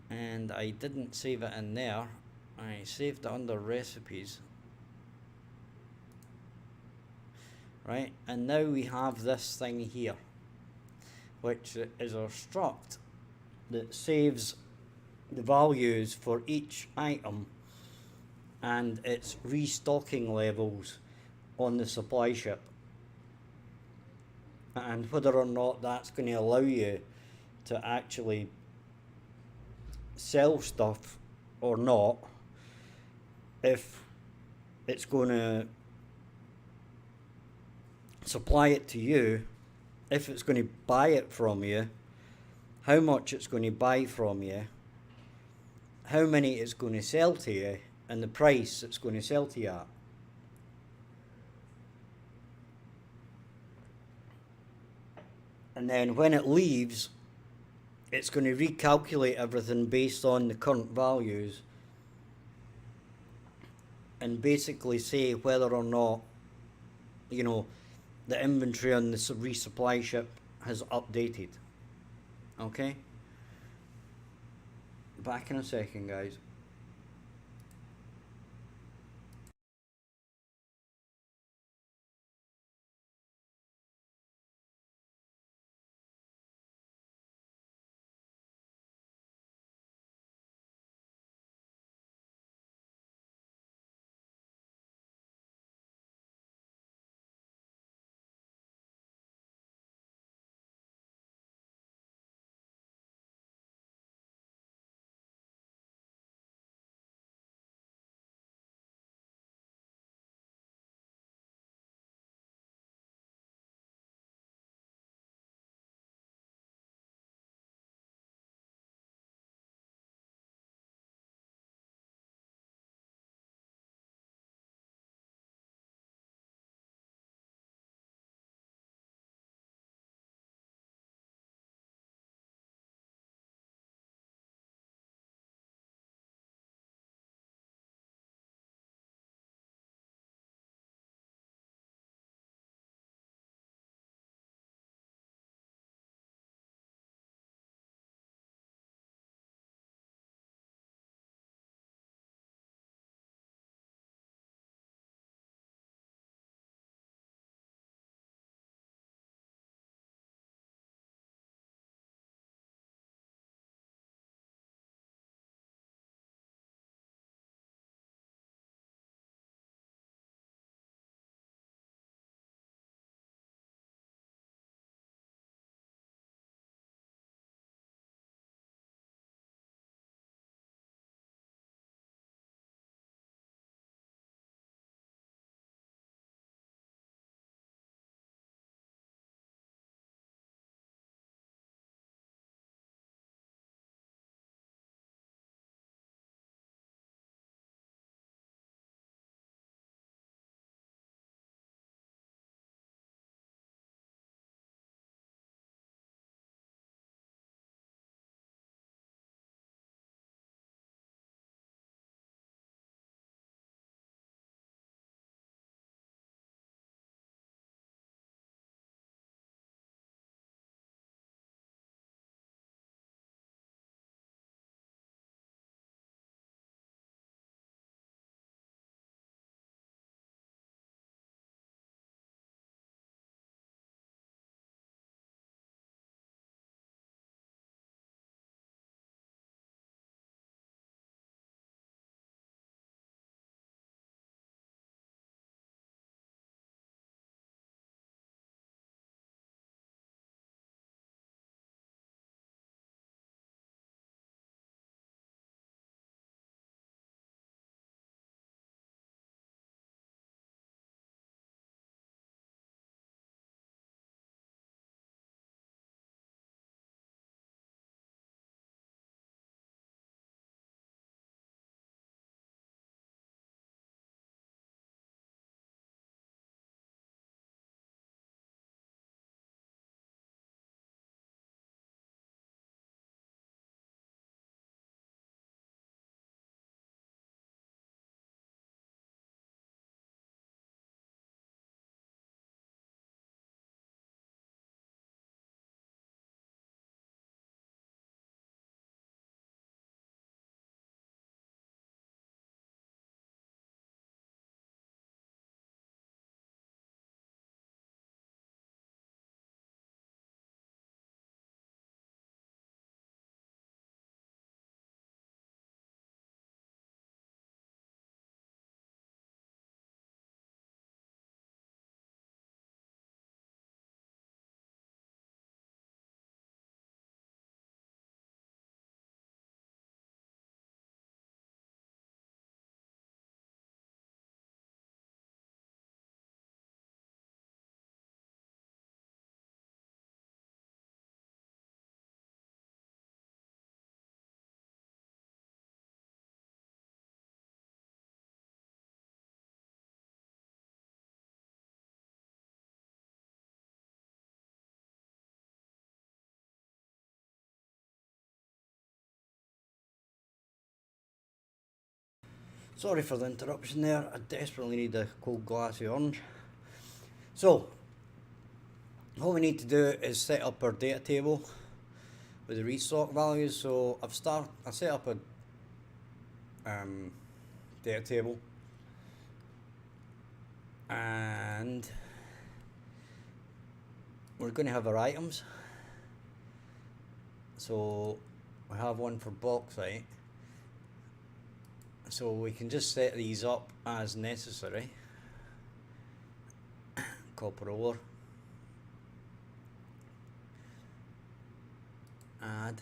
And I didn't save it in there. I saved it under recipes, right? And now we have this thing here, which is our struct that saves the values for each item and its restocking levels on the supply ship, and whether or not that's going to allow you to actually sell stuff or not, if it's going to supply it to you, if it's going to buy it from you, how much it's going to buy from you, how many it's going to sell to you, and the price it's going to sell to you at. And then when it leaves, it's going to recalculate everything based on the current values and basically say whether or not, you know, the inventory on the resupply ship has updated. Okay? Back in a second, guys. Sorry for the interruption there, I desperately need a cold glass of orange. So, what we need to do is set up our data table with the restock values. So I set up a data table, and we're going to have our items. So we have one for bauxite, so we can just set these up as necessary. Copper ore, add,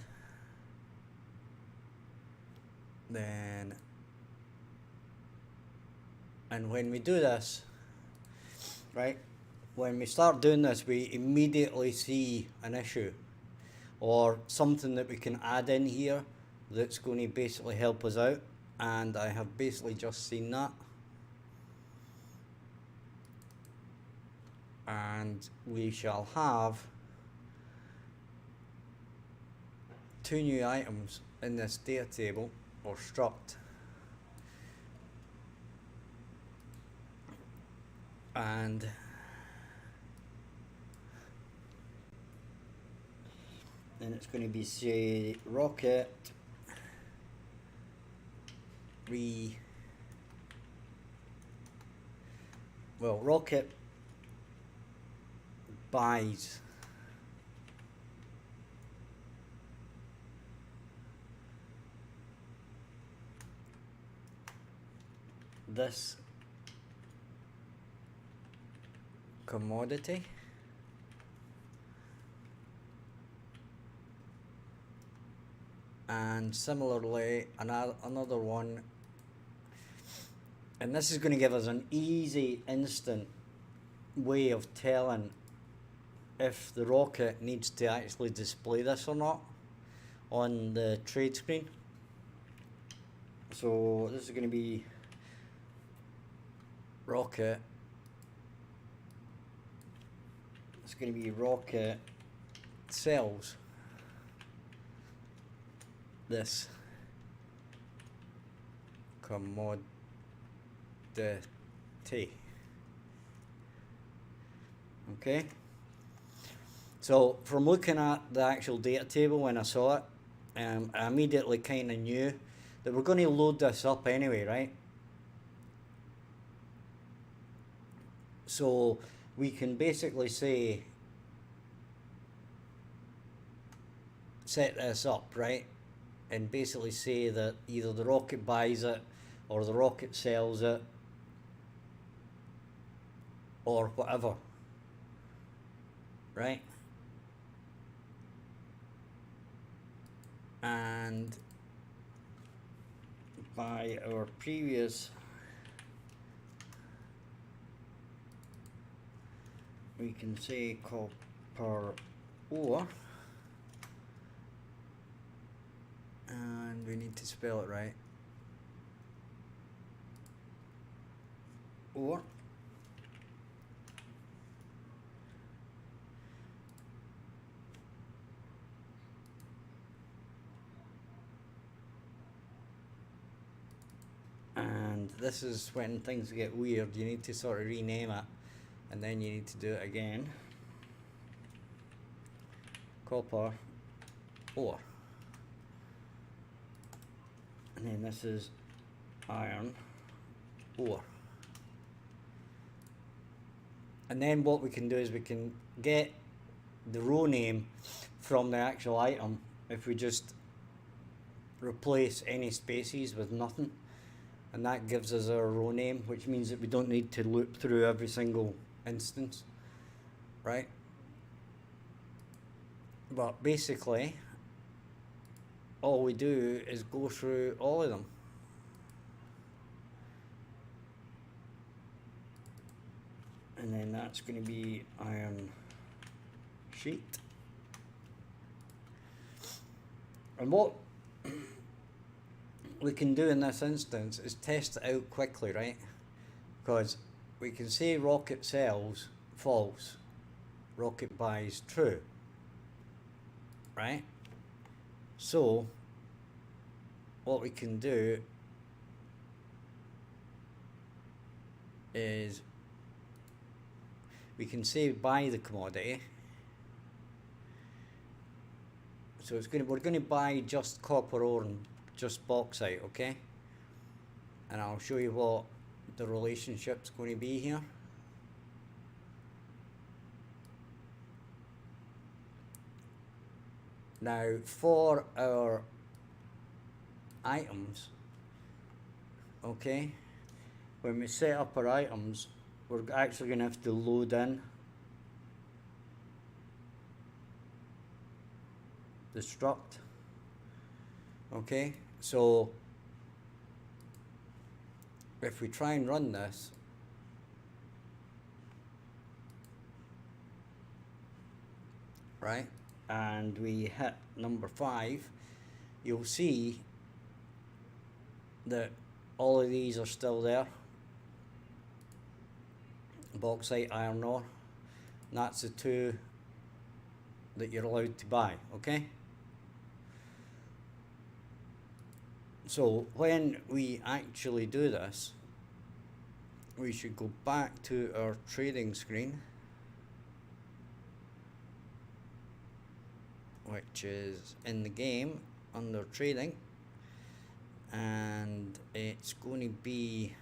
then, and when we do this, right, when we start doing this, we immediately see an issue or something that we can add in here that's going to basically help us out, and I have basically just seen that. And we shall have 2 new items in this data table or struct, and then it's going to be, say, rocket rocket buys this commodity, and similarly another one, and this is going to give us an easy instant way of telling if the rocket needs to actually display this or not on the trade screen. So this is going to be rocket, it's going to be rocket sells this commodity. Okay, so from looking at the actual data table when I saw it, I immediately kind of knew that we're going to load this up anyway, right? So we can basically say, set this up, right? And basically say that either the rocket buys it or the rocket sells it or whatever, right? And by our previous, we can say copper ore, and we need to spell it right, ore, and this is when things get weird. You need to sort of rename it, and then you need to do it again. Copper ore, and then this is iron ore. And then what we can do is we can get the row name from the actual item if we just replace any spaces with nothing, and that gives us our row name, which means that we don't need to loop through every single instance, right? But basically all we do is go through all of them. And then that's going to be iron sheet. And what we can do in this instance is test it out quickly, right? Because we can say rocket sells false, rocket buys true, right? So what we can do is we can say buy the commodity. So we're going to buy just copper ore and just bauxite, okay? And I'll show you what the relationship's going to be here. Now for our items, okay, when we set up our items, we're actually going to have to load in the struct. Okay, so if we try and run this, right, and we hit number 5, you'll see that all of these are still there. Bauxite, iron ore, and that's the 2 that you're allowed to buy, okay? So when we actually do this, we should go back to our trading screen, which is in the game under trading, and it's going to be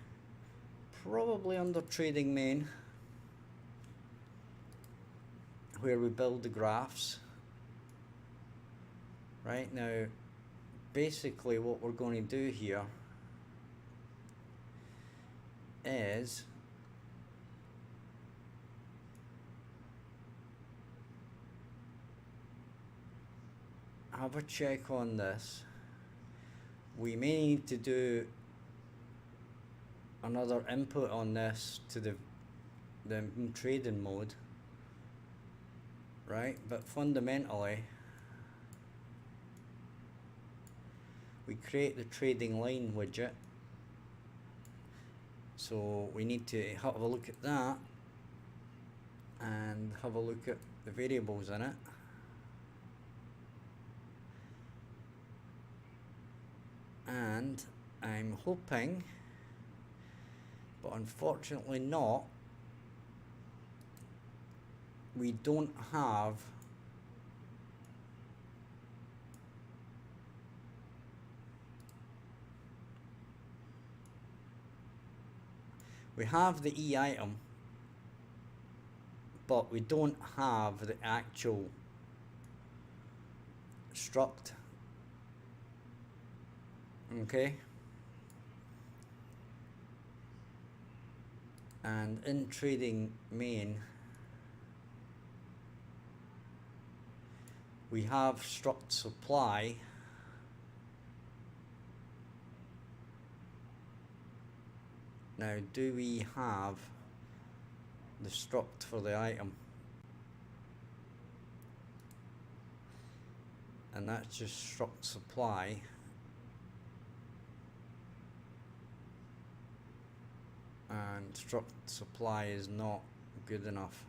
probably under trading main, where we build the graphs. Right now, basically what we're going to do here is have a check on this. We may need to do another input on this to the trading mode, right? But fundamentally, we create the trading line widget, so we need to have a look at that and have a look at the variables in it. And I'm hoping, but unfortunately not, we don't have the E item, but we don't have the actual struct. Okay, and in trading main we have struct supply. Now, do we have the struct for the item? And that's just struct supply. And struct supply is not good enough.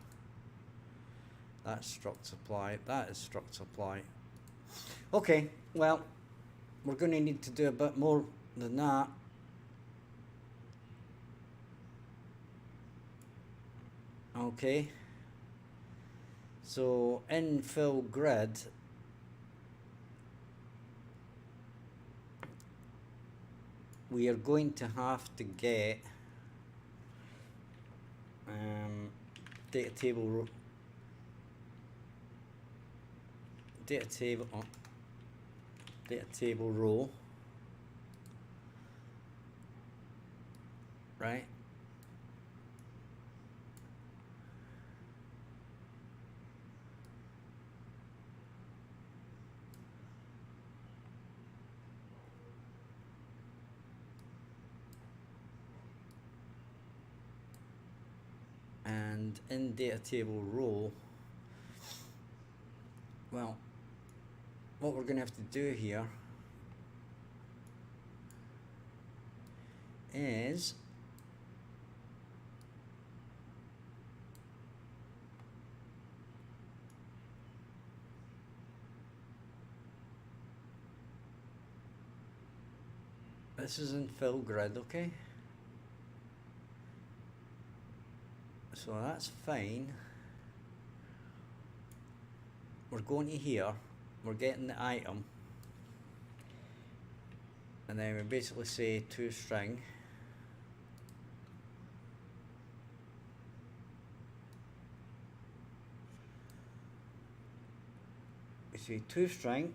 That's struct supply, that is struct supply. Okay, well, we're going to need to do a bit more than that. Okay, so in fill grid, we are going to have to get data table row, right? And in data table row, well, what we're going to have to do here is this is in fill grid, okay? So that's fine. We're going to here, we're getting the item, and then we basically say toString. We say toString,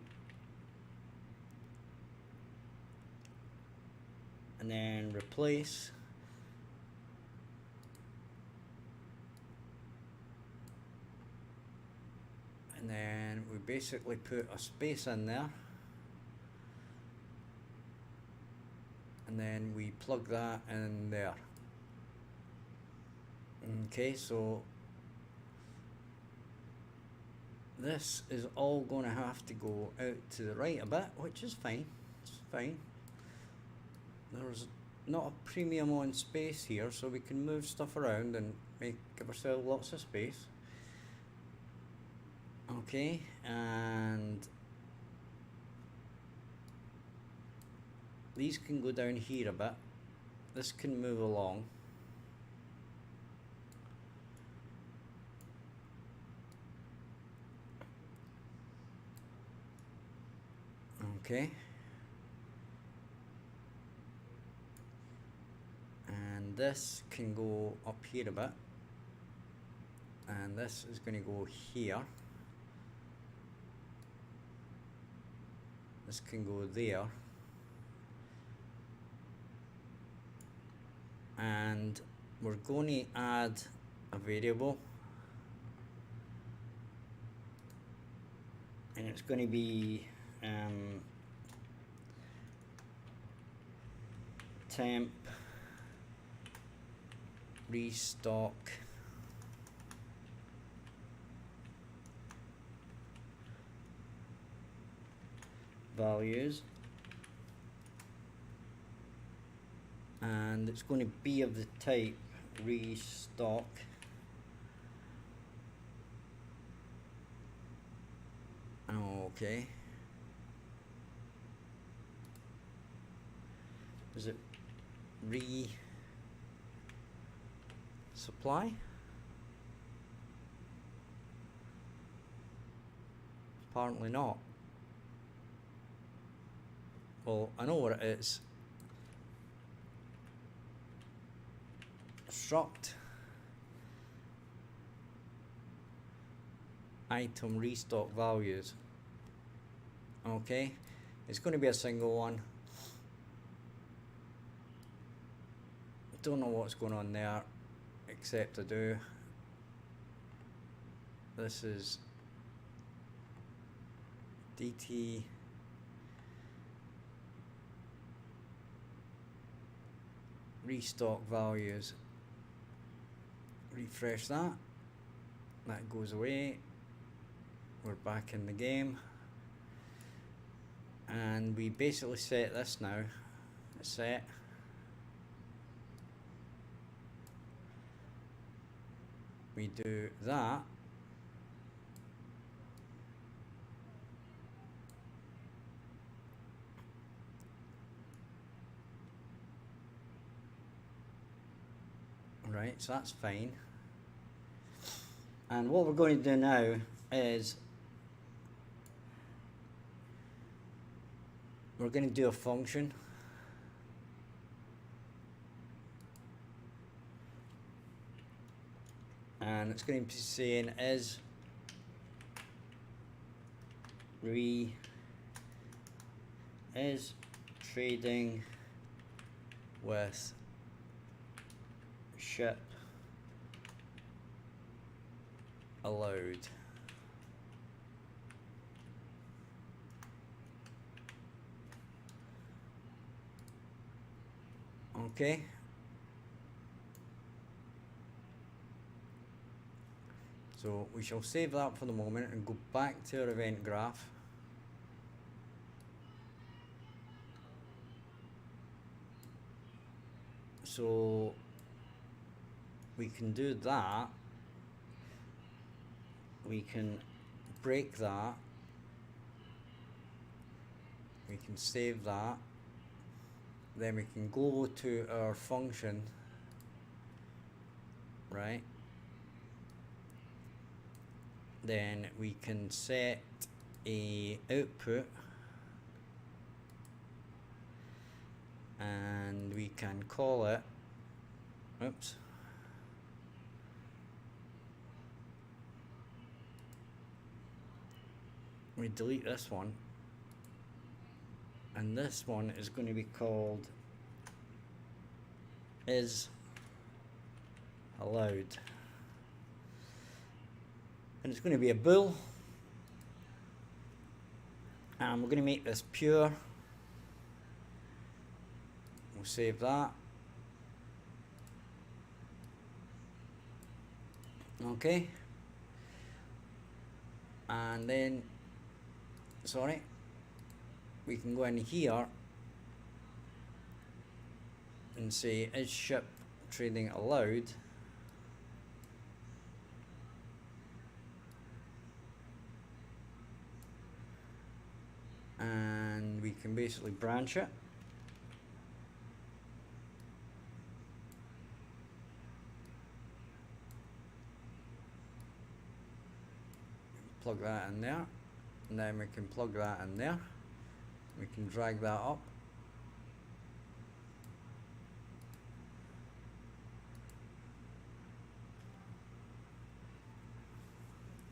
and then replace, and then we basically put a space in there, and then we plug that in there. Okay, so this is all going to have to go out to the right a bit, which is fine. It's fine. There's not a premium on space here, so we can move stuff around and give ourselves lots of space. Okay, and these can go down here a bit. This can move along. Okay. And this can go up here a bit. And this is going to go here. This can go there. And we're going to add a variable. And it's going to be temp restock values, and it's going to be of the type restock. Okay. Is it resupply? Apparently not. Well, I know what it is. Struct item restock values. Okay, it's going to be a single one. Don't know what's going on there, except I do. This is DT restock values. Refresh that. That goes away. We're back in the game. And we basically set this now. Set. We do that. Right, so that's fine. And what we're going to do now is we're going to do a function. And it's going to be saying is trading with ship allowed. Okay. So we shall save that for the moment and go back to our event graph. So we can do that. We can break that. We can save that. Then we can go to our function, right? then we can set a output, and we can call it, oops, we delete this one, and this one is going to be called is allowed, and it's going to be a bool, and we're going to make this pure. We'll save that. Okay, and then we can go in here and say is ship trading allowed, and we can basically branch it. Plug that in there, and then we can plug that in there. We can drag that up.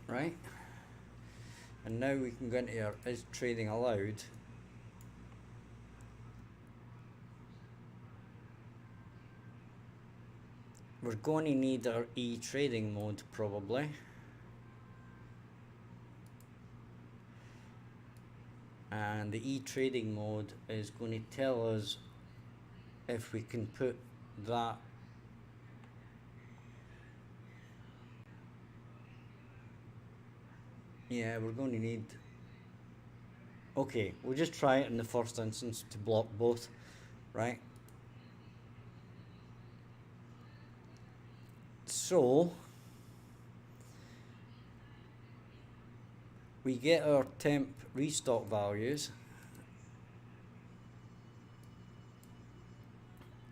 Right, and now we can go into our is trading allowed, we're going to need our e-trading mode probably, and the e-trading mode is going to tell us if we can put that we're going to need, okay, we'll just try it in the first instance to block both, right? So we get our temp restock values,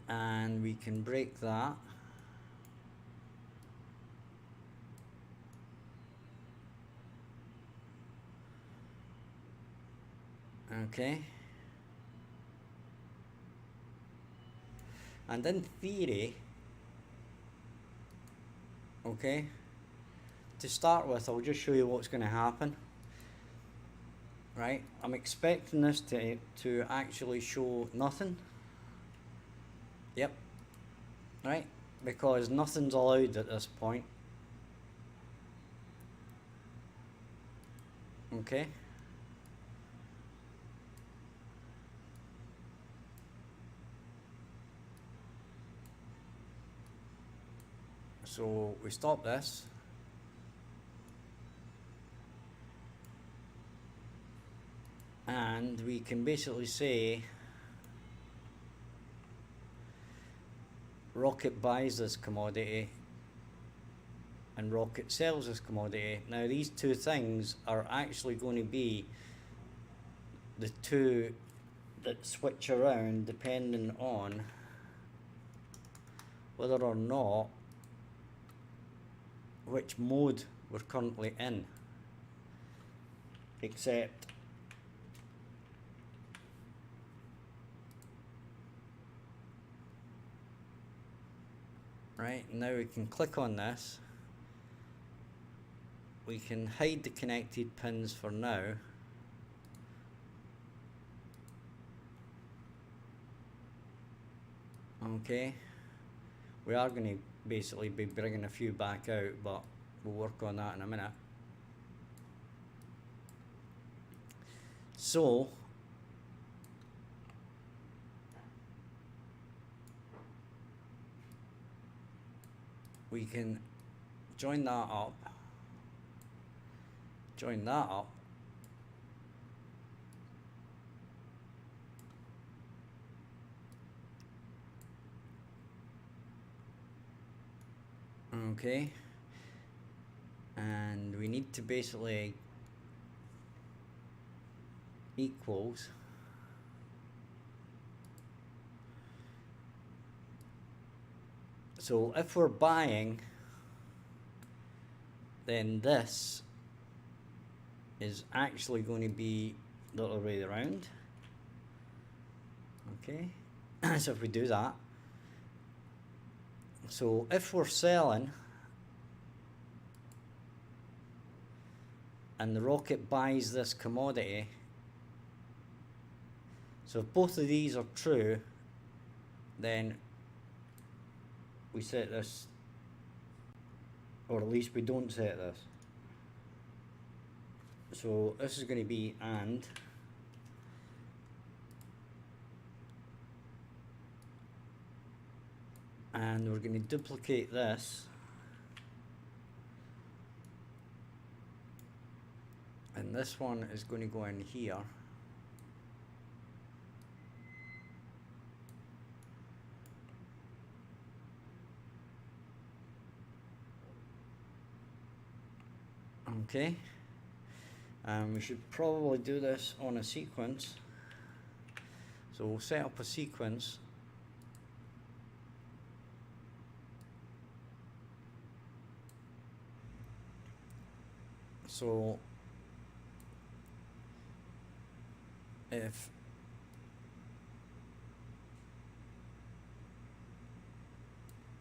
and we can break that. Okay, and in theory, okay, to start with, I'll just show you what's going to happen. Right, I'm expecting this to actually show nothing. Yep. Right, because nothing's allowed at this point. Okay. So we stop this. And we can basically say Rocket buys this commodity and Rocket sells this commodity. Now these two things are actually going to be the two that switch around depending on whether or not which mode we're currently in, except right, now we can click on this, we can hide the connected pins for now, okay, we are going to basically be bringing a few back out, but we'll work on that in a minute. So we can join that up, okay, and we need to basically equals so if we're buying, then this is actually going to be the other way around. Okay, so if we do that, so if we're selling and the rocket buys this commodity, so if both of these are true, then we set this, or at least we don't set this. So this is going to be and we're going to duplicate this, and this one is going to go in here. Okay, we should probably do this on a sequence, so we'll set up a sequence. So if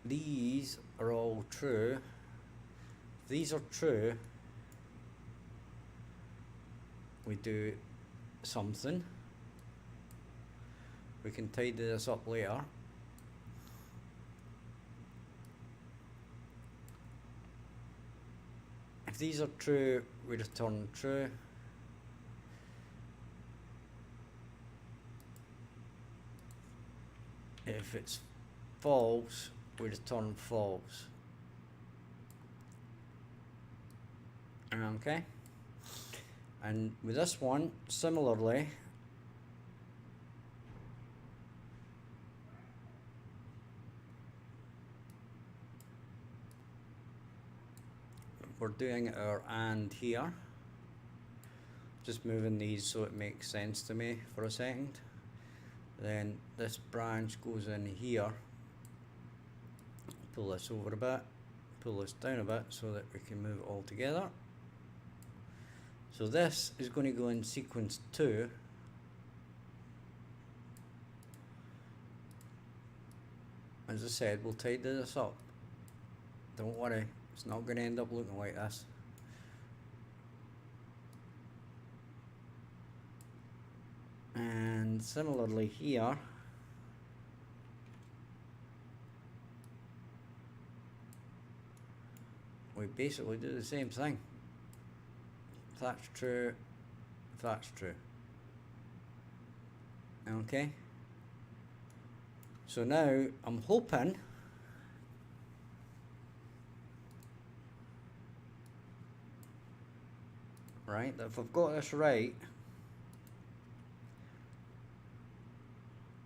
these are all true, if these are true, we do something. We can tidy this up later. If these are true, we return true. If it's false, we return false. Okay. And with this one, similarly, we're doing our AND here. Just moving these so it makes sense to me for a second. Then this branch goes in here. Pull this over a bit, pull this down a bit so that we can move it all together. So this is going to go in sequence 2. As I said, we'll tidy this up. Don't worry, it's not going to end up looking like this. And similarly here, we basically do the same thing. If that's true, if that's true. Okay. So now I'm hoping right that if I've got this right,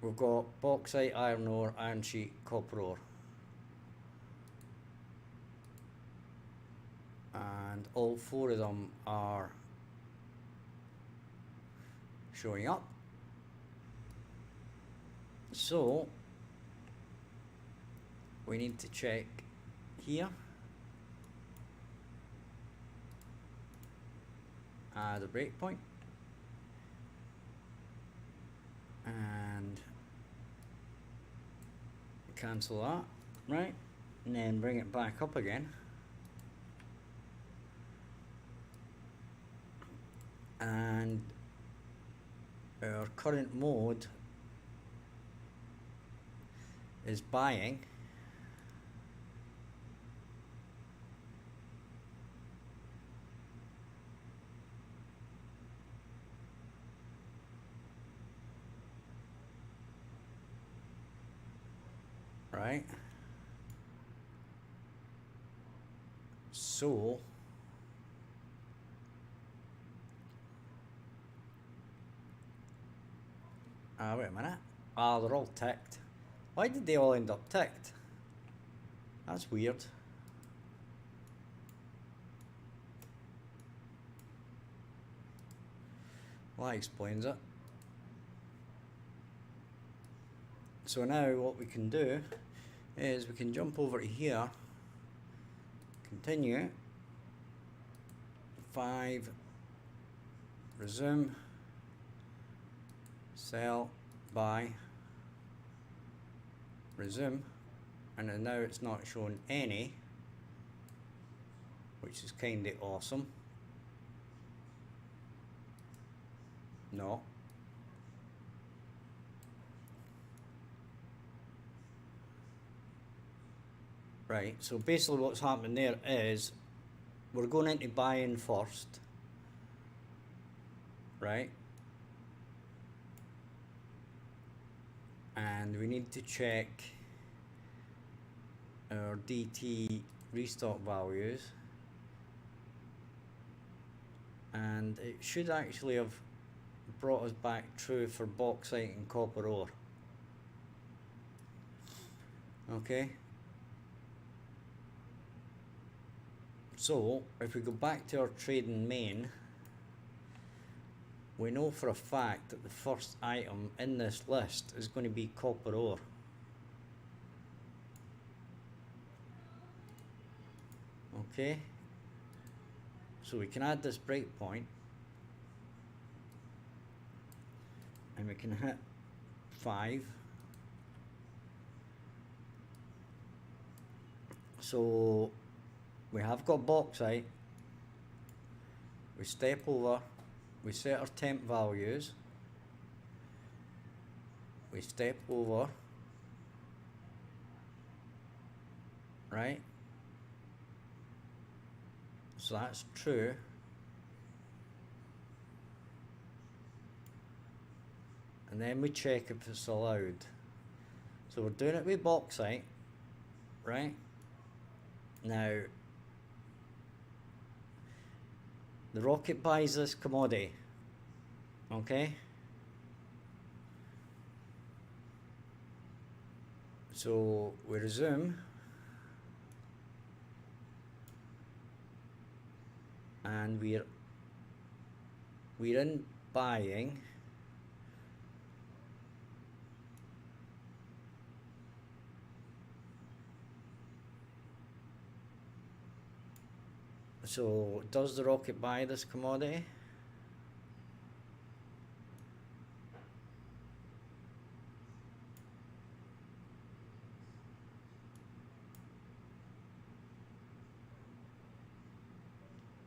we've got bauxite, iron ore, iron sheet, copper ore. And all 4 of them are showing up. So we need to check here, add a breakpoint, and cancel that, right? And then bring it back up again. And our current mode is buying. Right? So wait a minute. They're all ticked. Why did they all end up ticked? That's weird. Well, that explains it. So now what we can do is we can jump over to here, continue 5, resume, sell, buy, resume, and then now it's not showing any, which is kinda awesome. No. Right, so basically what's happening there is we're going into buy-in first, right? And we need to check our DT restock values, and it should actually have brought us back true for bauxite and copper ore. Okay, so if we go back to our trading main, we know for a fact that the first item in this list is going to be copper ore. Okay, so we can add this breakpoint and we can hit 5. So we have got bauxite, we step over, we set our temp values, we step over, right? So that's true. And then we check if it's allowed. So we're doing it with bauxite, right? Now, the rocket buys this commodity, okay? So we resume, and we're in buying. So does the rocket buy this commodity?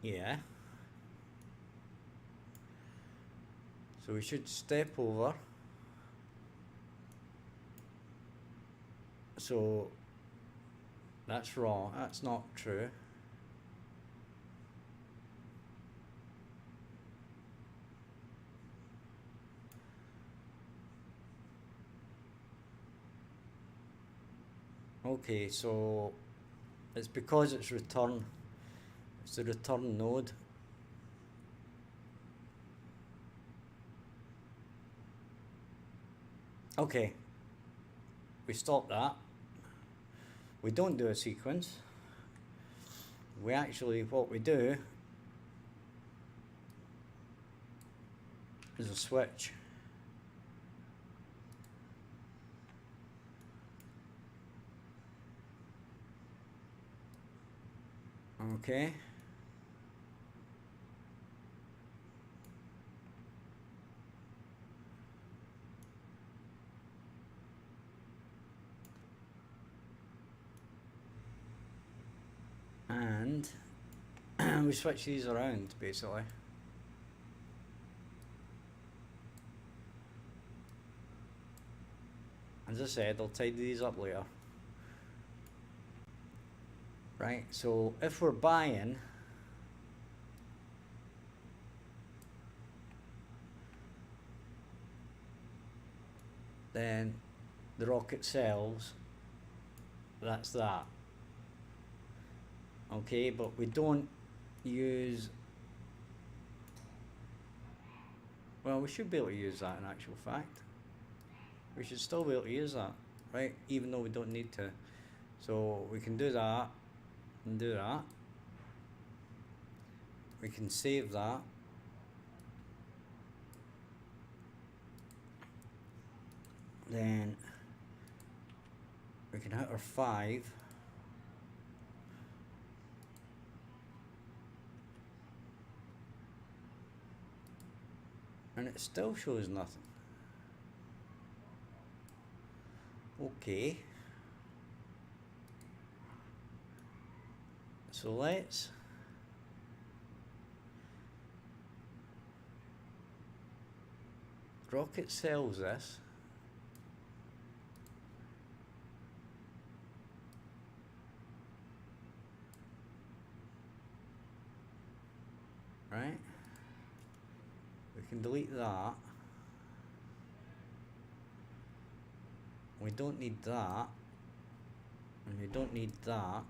Yeah. So we should step over. So that's wrong, that's not true. Okay, so it's because it's return, it's the return node. Okay, we stop that. We don't do a sequence. We actually, what we do is a switch. Okay. And we switch these around basically. As I said, I'll tidy these up later. Right, so if we're buying, then the rocket sells, that's that. Okay, but we don't use, well, we should be able to use that in actual fact. We should still be able to use that, right, even though we don't need to. So we can do that and do that. We can save that. Then we can hit our 5. and it still shows nothing. Okay, so let's Rocket sells this. Right, we can delete that. We don't need that, and we don't need that.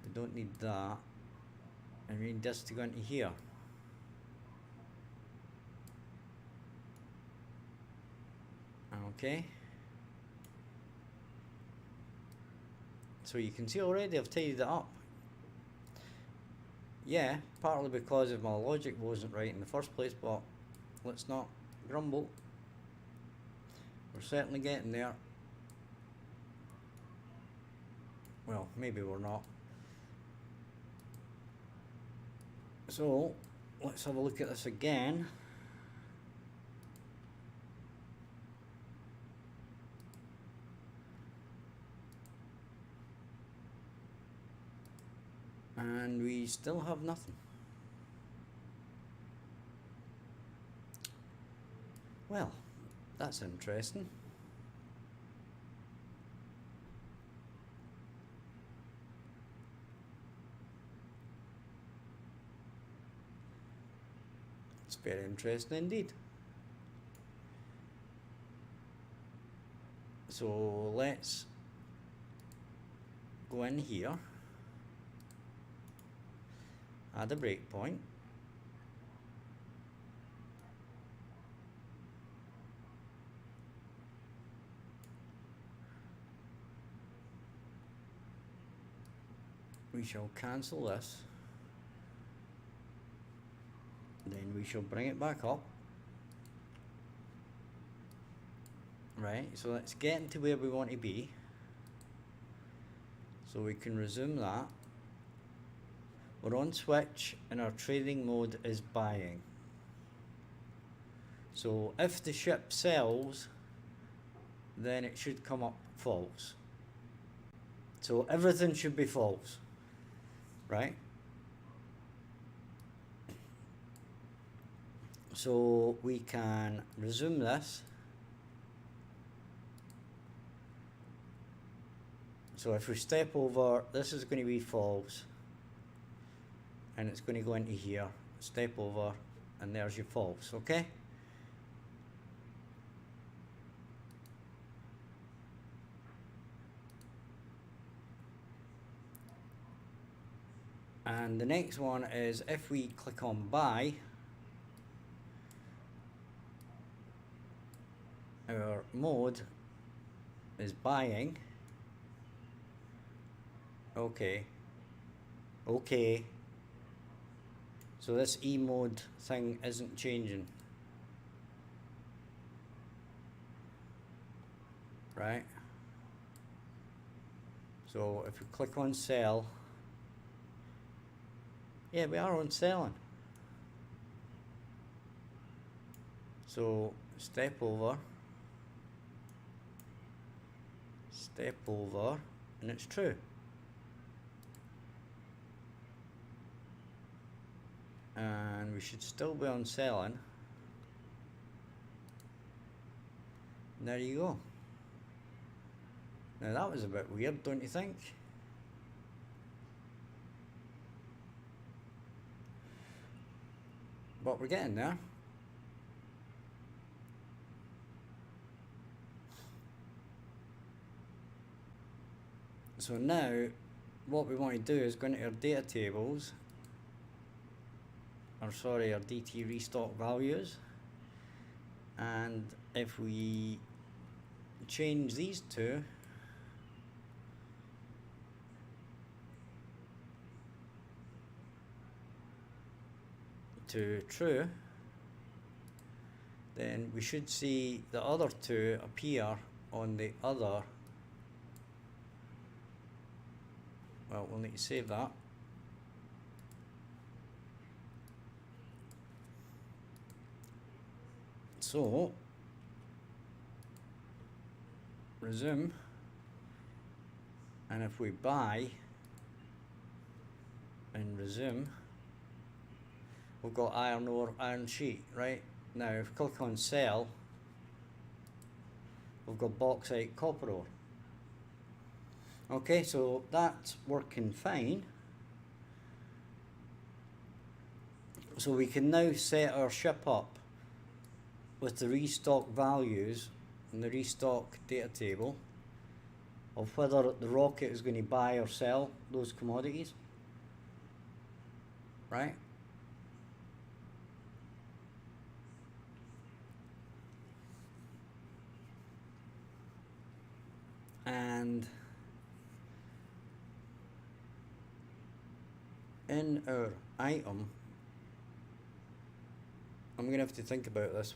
We don't need that, and we need this to go into here. Okay, so you can see already I've tidied it up. Yeah, partly because of my logic wasn't right in the first place, but let's not grumble. We're certainly getting there. Well, maybe we're not. So let's have a look at this again. And we still have nothing. Well, that's interesting. It's very interesting indeed. So let's go in here, add a breakpoint. We shall cancel this. Then we shall bring it back up. Right, so let's get into where we want to be. So we can resume that. We're on switch and our trading mode is buying. So if the ship sells, then it should come up false. So everything should be false, right? So we can resume this. So if we step over, this is going to be false, and it's going to go into here. Step over, and there's your false, okay? And the next one is if we click on buy, our mode is buying. Okay. Okay. So this E mode thing isn't changing. Right? So if we click on sell, yeah, we are on selling. So step over, and it's true. And we should still be on selling. And there you go. Now that was a bit weird, don't you think? But we're getting there. So now what we want to do is go into our data tables, or sorry, our DT restock values, and if we change these two to true, then we should see the other two appear on the other. Well, we'll need to save that. So resume, and if we buy and resume, we've got iron ore, iron sheet, right? Now if we click on sell, we've got bauxite, copper ore. Okay, so that's working fine. So we can now set our ship up with the restock values in the restock data table of whether the rocket is going to buy or sell those commodities, right? And in our item, I'm going to have to think about this.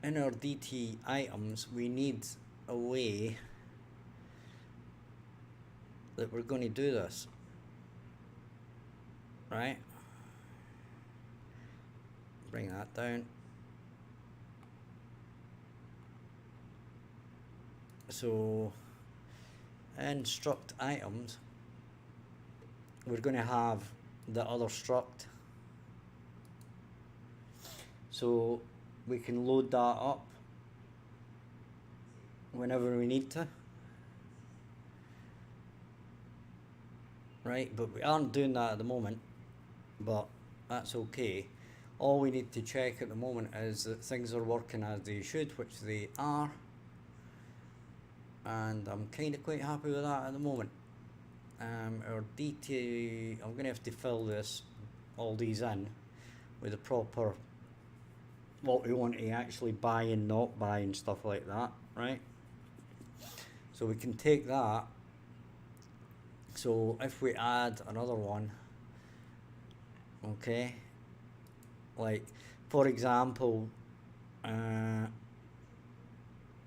In our DT items, we need a way that we're going to do this, right? Bring that down. So in struct items, we're going to have the other struct, so we can load that up whenever we need to, right? But we aren't doing that at the moment, but that's okay. All we need to check at the moment is that things are working as they should, which they are, and I'm kind of quite happy with that at the moment. Our DT, I'm going to have to fill all these in with the proper, what we want to actually buy and not buy and stuff like that, right? So we can take that. So if we add another one, okay, like for example,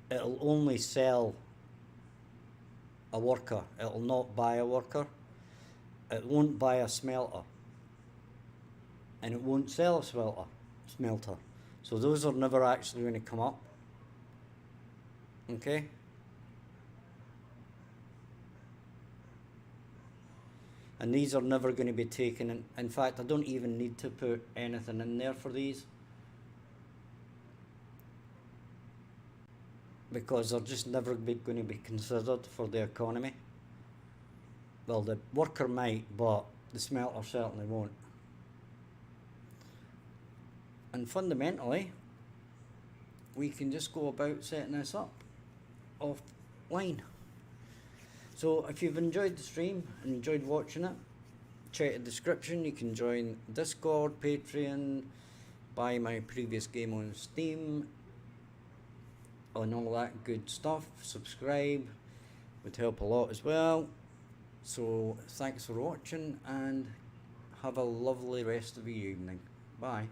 it'll only sell a worker, it'll not buy a worker, it won't buy a smelter, and it won't sell a smelter. So those are never actually going to come up, okay? And these are never going to be taken in. In fact, I don't even need to put anything in there for these, because they're just never going to be considered for the economy. Well, the worker might, but the smelter certainly won't. And fundamentally, we can just go about setting this up offline. So if you've enjoyed the stream and enjoyed watching it, check the description. You can join Discord, Patreon, buy my previous game on Steam, and all that good stuff. Subscribe would help a lot as well. So thanks for watching, and have a lovely rest of the evening. Bye.